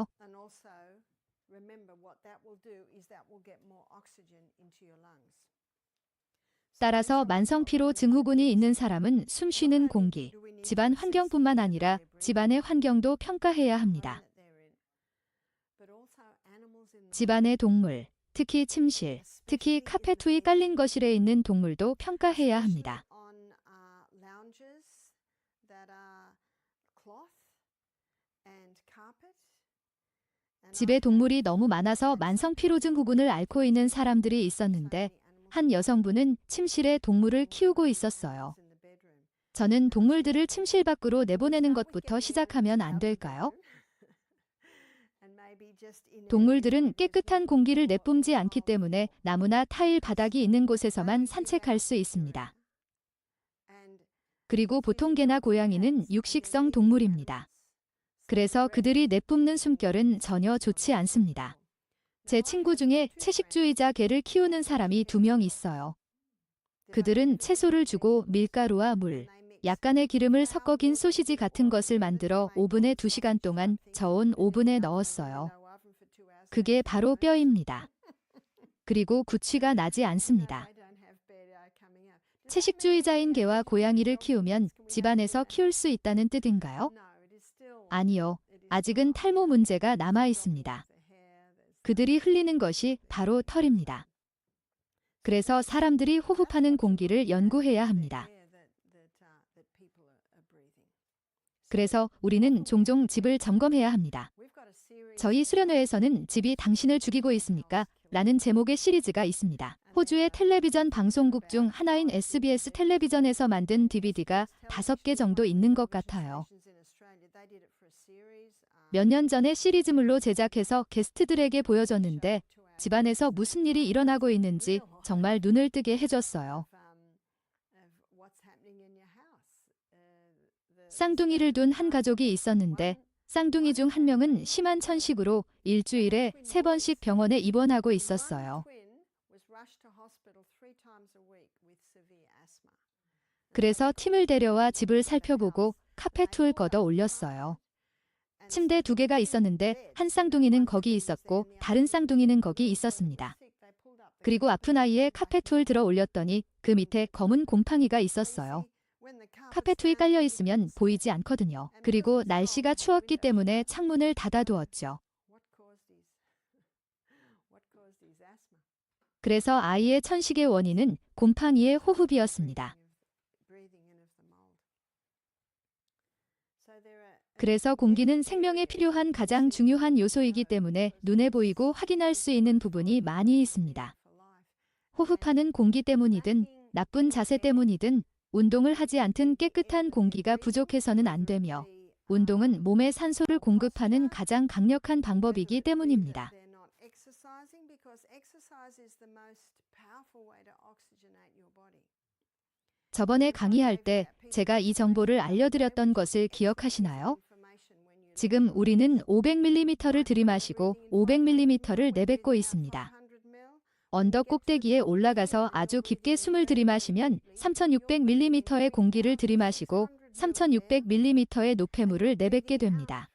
S1: 따라서 만성피로 증후군이 있는 사람은 숨쉬는 공기, 집안 환경뿐만 아니라 집안의 환경도 평가해야 합니다. 집안의 동물, 특히 침실, 특히 카페 위에 깔린 거실에 있는 동물도 평가해야 합니다. 집에 동물이 너무 많아서 만성피로증후군을 앓고 있는 사람들이 있었는데 한 여성분은 침실에 동물을 키우고 있었어요. 저는 동물들을 침실 밖으로 내보내는 것부터 시작하면 안 될까요? 동물들은 깨끗한 공기를 내뿜지 않기 때문에 나무나 타일 바닥이 있는 곳에서만 산책할 수 있습니다. 그리고 보통 개나 고양이는 육식성 동물입니다. 그래서 그들이 내뿜는 숨결은 전혀 좋지 않습니다. 제 친구 중에 채식주의자 개를 키우는 사람이 2명 있어요. 그들은 채소를 주고 밀가루와 물, 약간의 기름을 섞어 긴 소시지 같은 것을 만들어 오븐에 2시간 동안 저온 오븐에 넣었어요. 그게 바로 뼈입니다. 그리고 구취가 나지 않습니다. 채식주의자인 개와 고양이를 키우면 집안에서 키울 수 있다는 뜻인가요? 아니요. 아직은 탈모 문제가 남아 있습니다. 그들이 흘리는 것이 바로 털입니다. 그래서 사람들이 호흡하는 공기를 연구해야 합니다. 그래서 우리는 종종 집을 점검해야 합니다. 저희 수련회에서는 집이 당신을 죽이고 있습니까? 라는 제목의 시리즈가 있습니다. 호주의 텔레비전 방송국 중 하나인 SBS 텔레비전에서 만든 DVD가 5개 정도 있는 것 같아요. 몇 년 전에 시리즈물로 제작해서 게스트들에게 보여줬는데 집안에서 무슨 일이 일어나고 있는지 정말 눈을 뜨게 해줬어요. 쌍둥이를 둔 한 가족이 있었는데 쌍둥이 중 한 명은 심한 천식으로 일주일에 3번씩 병원에 입원하고 있었어요. 그래서 팀을 데려와 집을 살펴보고 카펫을 걷어 올렸어요. 침대 2개가 있었는데 한 쌍둥이는 거기 있었고 다른 쌍둥이는 거기 있었습니다. 그리고 아픈 아이의 카펫을 들어 올렸더니 그 밑에 검은 곰팡이가 있었어요. 카펫이 깔려 있으면 보이지 않거든요. 그리고 날씨가 추웠기 때문에 창문을 닫아두었죠. 그래서 아이의 천식의 원인은 곰팡이의 호흡이었습니다. 그래서 공기는 생명에 필요한 가장 중요한 요소이기 때문에 눈에 보이고 확인할 수 있는 부분이 많이 있습니다. 호흡하는 공기 때문이든 나쁜 자세 때문이든 운동을 하지 않든 깨끗한 공기가 부족해서는 안 되며 운동은 몸에 산소를 공급하는 가장 강력한 방법이기 때문입니다. 저번에 강의할 때 제가 이 정보를 알려드렸던 것을 기억하시나요? 지금 우리는 500mm를 들이마시고 500mm를 내뱉고 있습니다. 언덕 꼭대기에 올라가서 아주 깊게 숨을 들이마시면 3600ml의 공기를 들이마시고 3600ml의 노폐물을 내뱉게 됩니다.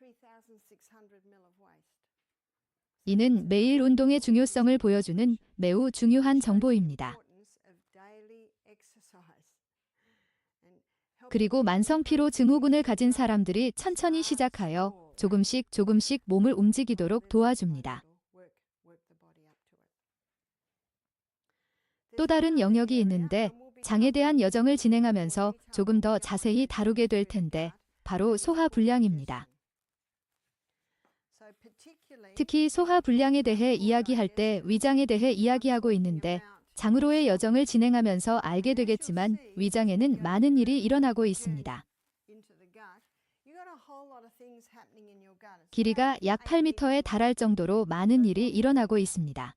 S1: 이는 매일 운동의 중요성을 보여주는 매우 중요한 정보입니다. 그리고 만성 피로 증후군을 가진 사람들이 천천히 시작하여 조금씩 몸을 움직이도록 도와줍니다. 또 다른 영역이 있는데 장에 대한 여정을 진행하면서 조금 더 자세히 다루게 될 텐데 바로 소화불량입니다. 특히 소화불량에 대해 이야기할 때 위장에 대해 이야기하고 있는데 장으로의 여정을 진행하면서 알게 되겠지만 위장에는 많은 일이 일어나고 있습니다. 길이가 약 8m에 달할 정도로 많은 일이 일어나고 있습니다.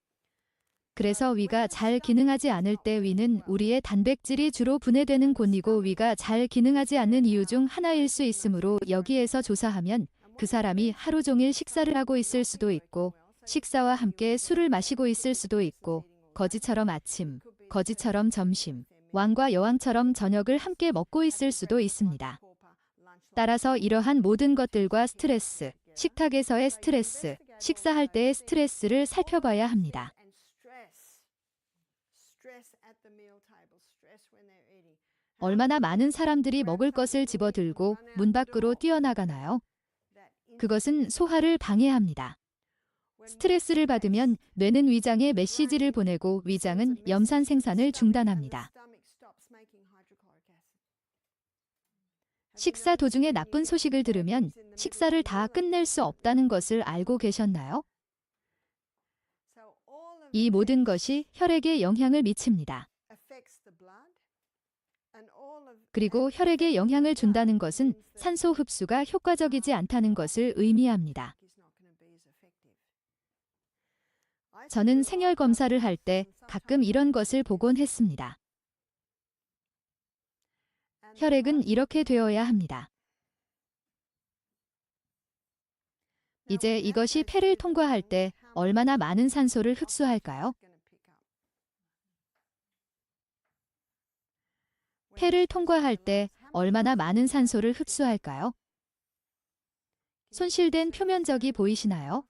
S1: 그래서 위가 잘 기능하지 않을 때 위는 우리의 단백질이 주로 분해되는 곳이고 위가 잘 기능하지 않는 이유 중 하나일 수 있으므로 여기에서 조사하면 그 사람이 하루 종일 식사를 하고 있을 수도 있고 식사와 함께 술을 마시고 있을 수도 있고 거지처럼 아침, 거지처럼 점심, 왕과 여왕처럼 저녁을 함께 먹고 있을 수도 있습니다. 따라서 이러한 모든 것들과 스트레스, 식탁에서의 스트레스, 식사할 때의 스트레스를 살펴봐야 합니다. 얼마나 많은 사람들이 먹을 것을 집어들고 문 밖으로 뛰어나가나요? 그것은 소화를 방해합니다. 스트레스를 받으면 뇌는 위장에 메시지를 보내고 위장은 염산 생산을 중단합니다. 식사 도중에 나쁜 소식을 들으면 식사를 다 끝낼 수 없다는 것을 알고 계셨나요? 이 모든 것이 혈액에 영향을 미칩니다. 그리고 혈액에 영향을 준다는 것은 산소 흡수가 효과적이지 않다는 것을 의미합니다. 저는 생혈 검사를 할 때 가끔 이런 것을 보곤 했습니다. 혈액은 이렇게 되어야 합니다. 이제 이것이 폐를 통과할 때 얼마나 많은 산소를 흡수할까요? 폐를 통과할 때 얼마나 많은 산소를 흡수할까요? 손실된 표면적이 보이시나요?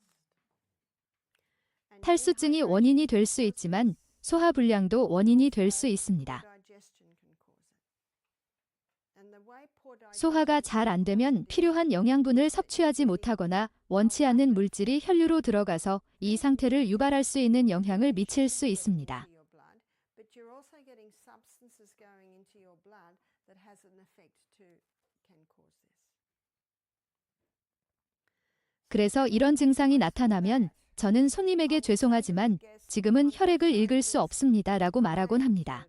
S1: 탈수증이 원인이 될 수 있지만 소화불량도 원인이 될 수 있습니다. 소화가 잘 안 되면 필요한 영양분을 섭취하지 못하거나 원치 않는 물질이 혈류로 들어가서 이 상태를 유발할 수 있는 영향을 미칠 수 있습니다. 그래서 이런 증상이 나타나면 저는 손님에게 죄송하지만 지금은 혈액을 읽을 수 없습니다 라고 말하곤 합니다.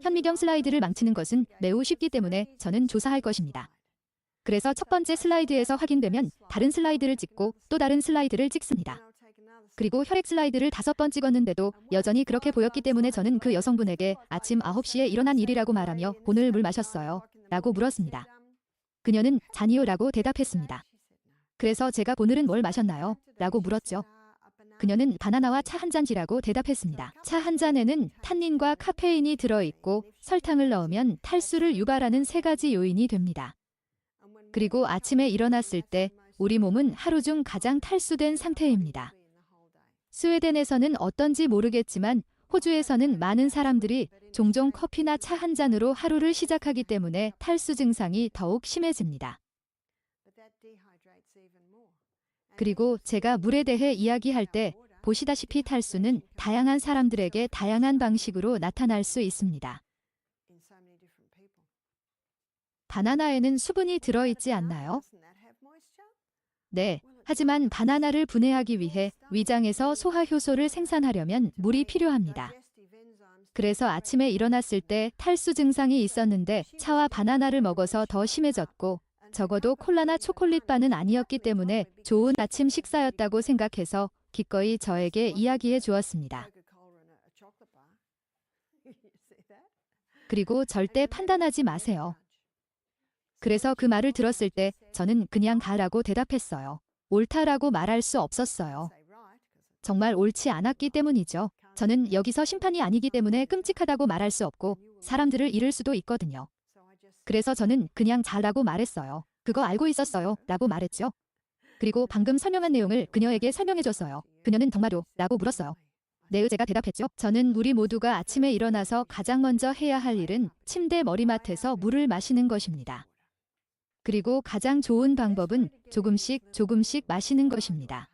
S1: 현미경 슬라이드를 망치는 것은 매우 쉽기 때문에 저는 조사할 것입니다. 그래서 첫 번째 슬라이드에서 확인되면 다른 슬라이드를 찍고 또 다른 슬라이드를 찍습니다. 그리고 혈액 슬라이드를 5번 찍었는데도 여전히 그렇게 보였기 때문에 저는 그 여성분에게 아침 9시에 일어난 일이라고 말하며 오늘 물 마셨어요? 라고 물었습니다. 그녀는 잔이요 라고 대답했습니다. 그래서 제가 오늘은 뭘 마셨나요? 라고 물었죠. 그녀는 바나나와 차 한 잔이라고 대답했습니다. 차 한 잔에는 탄닌과 카페인이 들어있고 설탕을 넣으면 탈수를 유발하는 3가지 요인이 됩니다. 그리고 아침에 일어났을 때 우리 몸은 하루 중 가장 탈수된 상태입니다. 스웨덴에서는 어떤지 모르겠지만 호주에서는 많은 사람들이 종종 커피나 차 한 잔으로 하루를 시작하기 때문에 탈수 증상이 더욱 심해집니다. 그리고 제가 물에 대해 이야기할 때 보시다시피 탈수는 다양한 사람들에게 다양한 방식으로 나타날 수 있습니다. 바나나에는 수분이 들어있지 않나요? 네, 하지만 바나나를 분해하기 위해 위장에서 소화효소를 생산하려면 물이 필요합니다. 그래서 아침에 일어났을 때 탈수 증상이 있었는데 차와 바나나를 먹어서 더 심해졌고 적어도 콜라나 초콜릿바는 아니었기 때문에 좋은 아침 식사였다고 생각해서 기꺼이 저에게 이야기해 주었습니다. 그리고 절대 판단하지 마세요. 그래서 그 말을 들었을 때 저는 그냥 가라고 대답했어요. 옳다라고 말할 수 없었어요. 정말 옳지 않았기 때문이죠. 저는 여기서 심판이 아니기 때문에 끔찍하다고 말할 수 없고 사람들을 잃을 수도 있거든요. 그래서 저는 그냥 잘라고 말했어요. 그거 알고 있었어요. 라고 말했죠. 그리고 방금 설명한 내용을 그녀에게 설명해줬어요. 그녀는 정말로? 라고 물었어요. 네, 제가 대답했죠. 저는 우리 모두가 아침에 일어나서 가장 먼저 해야 할 일은 침대 머리맡에서 물을 마시는 것입니다. 그리고 가장 좋은 방법은 조금씩 마시는 것입니다.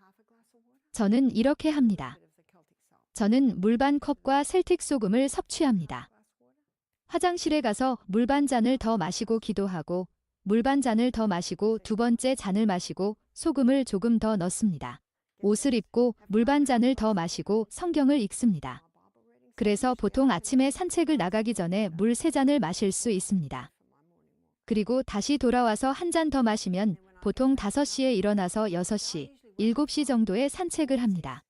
S1: 저는 이렇게 합니다. 저는 물 반 컵과 셀틱 소금을 섭취합니다. 화장실에 가서 물 반 잔을 더 마시고 기도하고 물 반 잔을 더 마시고 두 번째 잔을 마시고 소금을 조금 더 넣습니다. 옷을 입고 물 반 잔을 더 마시고 성경을 읽습니다. 그래서 보통 아침에 산책을 나가기 전에 물 3잔을 마실 수 있습니다. 그리고 다시 돌아와서 한 잔 더 마시면 보통 5시에 일어나서 6시, 7시 정도에 산책을 합니다.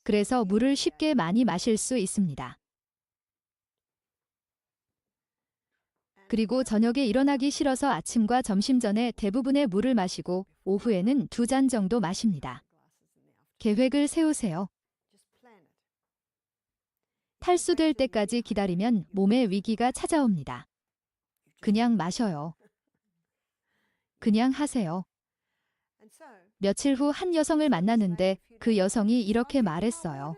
S1: 그래서 물을 쉽게 많이 마실 수 있습니다. 그리고 저녁에 일어나기 싫어서 아침과 점심 전에 대부분의 물을 마시고 오후에는 2잔 정도 마십니다. 계획을 세우세요. 탈수될 때까지 기다리면 몸에 위기가 찾아옵니다. 그냥 마셔요. 그냥 하세요. 며칠 후 한 여성을 만났는데 그 여성이 이렇게 말했어요.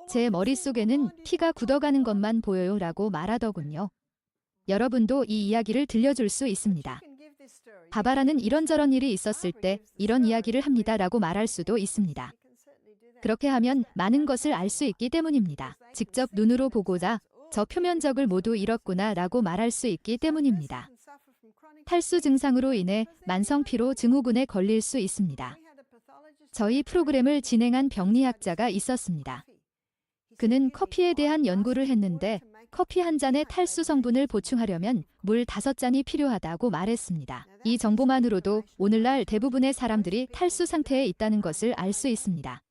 S1: 제 머릿속에는 피가 굳어가는 것만 보여요 라고 말하더군요. 여러분도 이 이야기를 들려줄 수 있습니다. 바바라는 이런저런 일이 있었을 때 이런 이야기를 합니다 라고 말할 수도 있습니다. 그렇게 하면 많은 것을 알 수 있기 때문입니다. 직접 눈으로 보고자 저 표면적을 모두 잃었구나 라고 말할 수 있기 때문입니다. 탈수 증상으로 인해 만성피로 증후군에 걸릴 수 있습니다. 저희 프로그램을 진행한 병리학자가 있었습니다. 그는 커피에 대한 연구를 했는데 커피 한 잔에 탈수 성분을 보충하려면 물 5잔이 필요하다고 말했습니다. 이 정보만으로도 오늘날 대부분의 사람들이 탈수 상태에 있다는 것을 알 수 있습니다.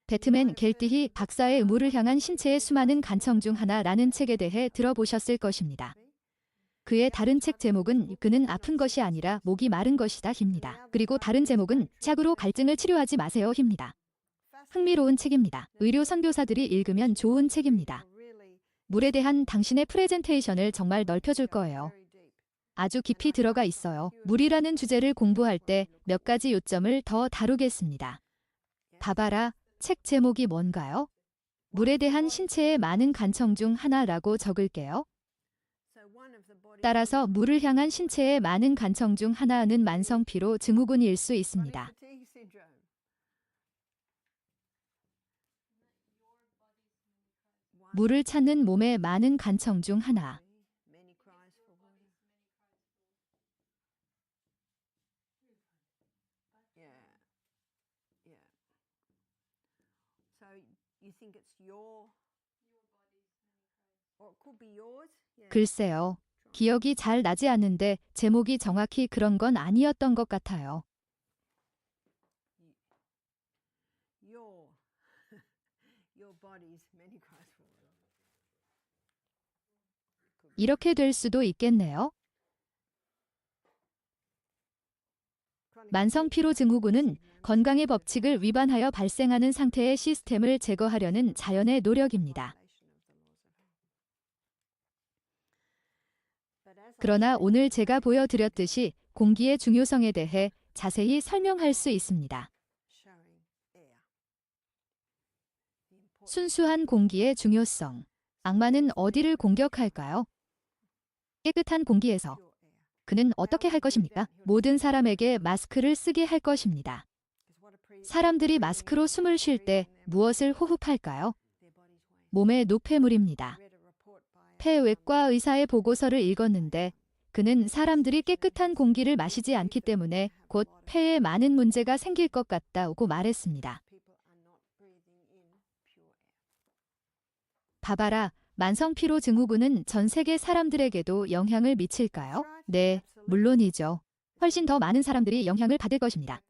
S1: 배트맨 겔티히 박사의 의무를 향한 신체의 수많은 간청 중 하나라는 책에 대해 들어보셨을 것입니다. 그의 다른 책 제목은 그는 아픈 것이 아니라 목이 마른 것이다 입니다. 그리고 다른 제목은 짝으로 갈증을 치료하지 마세요 입니다. 흥미로운 책입니다. 의료 선교사들이 읽으면 좋은 책입니다. 물에 대한 당신의 프레젠테이션을 정말 넓혀줄 거예요. 아주 깊이 들어가 있어요. 물이라는 주제를 공부할 때 몇 가지 요점을 더 다루겠습니다. 바바라, 책 제목이 뭔가요? 물에 대한 신체의 많은 간청 중 하나라고 적을게요. 따라서 물을 향한 신체의 많은 간청 중 하나는 만성피로 증후군일 수 있습니다. 물을 찾는 몸의 많은 간청 중 하나. 글쎄요. 기억이 잘 나지 않는데 제목이 정확히 그런 건 아니었던 것 같아요. 이렇게 될 수도 있겠네요. 만성피로 증후군은 건강의 법칙을 위반하여 발생하는 상태의 시스템을 제거하려는 자연의 노력입니다. 그러나 오늘 제가 보여드렸듯이 공기의 중요성에 대해 자세히 설명할 수 있습니다. 순수한 공기의 중요성. 악마는 어디를 공격할까요? 깨끗한 공기에서. 그는 어떻게 할 것입니까? 모든 사람에게 마스크를 쓰게 할 것입니다. 사람들이 마스크로 숨을 쉴 때 무엇을 호흡할까요? 몸의 노폐물입니다. 폐외과 의사의 보고서를 읽었는데 그는 사람들이 깨끗한 공기를 마시지 않기 때문에 곧 폐에 많은 문제가 생길 것 같다고 말했습니다. 바바라, 만성피로 증후군은 전 세계 사람들에게도 영향을 미칠까요? 네, 물론이죠. 훨씬 더 많은 사람들이 영향을 받을 것입니다.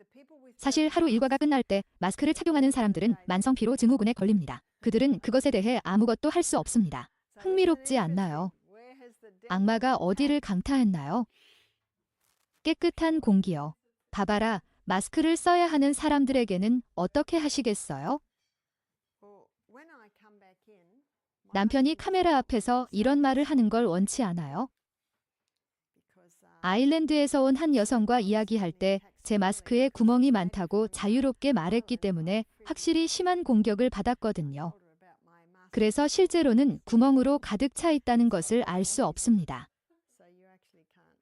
S1: 사실 하루 일과가 끝날 때 마스크를 착용하는 사람들은 만성피로 증후군에 걸립니다. 그들은 그것에 대해 아무것도 할 수 없습니다. 흥미롭지 않나요? 악마가 어디를 강타했나요? 깨끗한 공기요. 바바라, 마스크를 써야 하는 사람들에게는 어떻게 하시겠어요?
S2: Well, when I come back in, my
S1: 남편이
S2: husband
S1: 카메라 앞에서 이런 말을 하는 걸 원치 않아요.
S2: because
S1: 아일랜드에서 온 한 여성과 이야기할 때 제 마스크에 구멍이 많다고 자유롭게 말했기 때문에 확실히 심한 공격을 받았거든요. 그래서 실제로는 구멍으로 가득 차 있다는 것을 알 수 없습니다.
S2: so you actually can't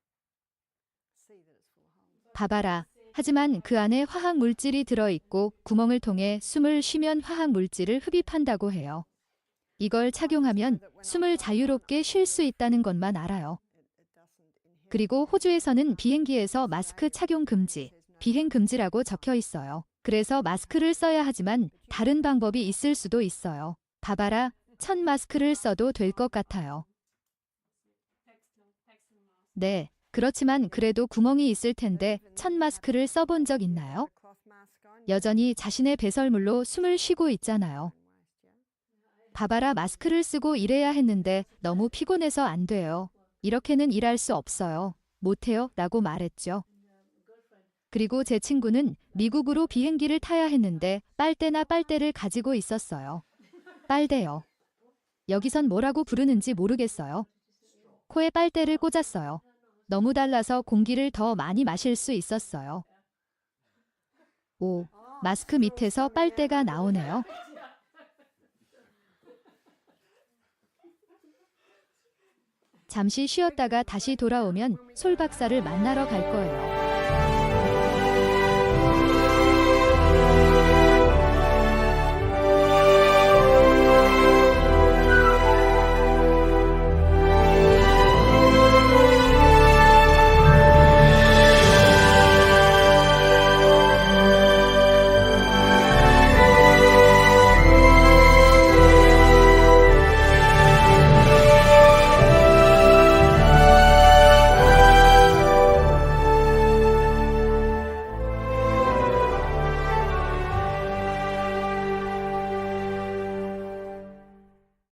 S2: see that it's full of holes.
S1: 봐봐라. 하지만 그 안에 화학 물질이 들어있고 구멍을 통해 숨을 쉬면 화학 물질을 흡입한다고 해요. 이걸 착용하면 숨을 자유롭게 쉴 수 있다는 것만 알아요.
S2: It doesn't inhibit.
S1: 그리고 호주에서는 비행기에서 마스크 착용 금지, 비행 금지라고 적혀 있어요. 그래서 마스크를 써야 하지만 다른 방법이 있을 수도 있어요. 봐봐라, 천 마스크를 써도 될 것 같아요. 네, 그렇지만 그래도 구멍이 있을 텐데 천 마스크를 써본 적 있나요?
S2: Cloth mask on.
S1: 여전히 자신의 배설물로 숨을 쉬고 있잖아요. 봐봐라, 마스크를 쓰고 일해야 했는데 너무 피곤해서 안 돼요. 이렇게는 일할 수 없어요. 못해요. 라고 말했죠. 그리고 제 친구는 미국으로 비행기를 타야 했는데 빨대나 빨대를 가지고 있었어요. 빨대요. 여기선 뭐라고 부르는지 모르겠어요. 코에 빨대를 꽂았어요. 너무 달라서 공기를 더 많이 마실 수 있었어요. 오, 마스크 밑에서 빨대가 나오네요. 잠시 쉬었다가 다시 돌아오면 솔 박사를 만나러 갈 거예요.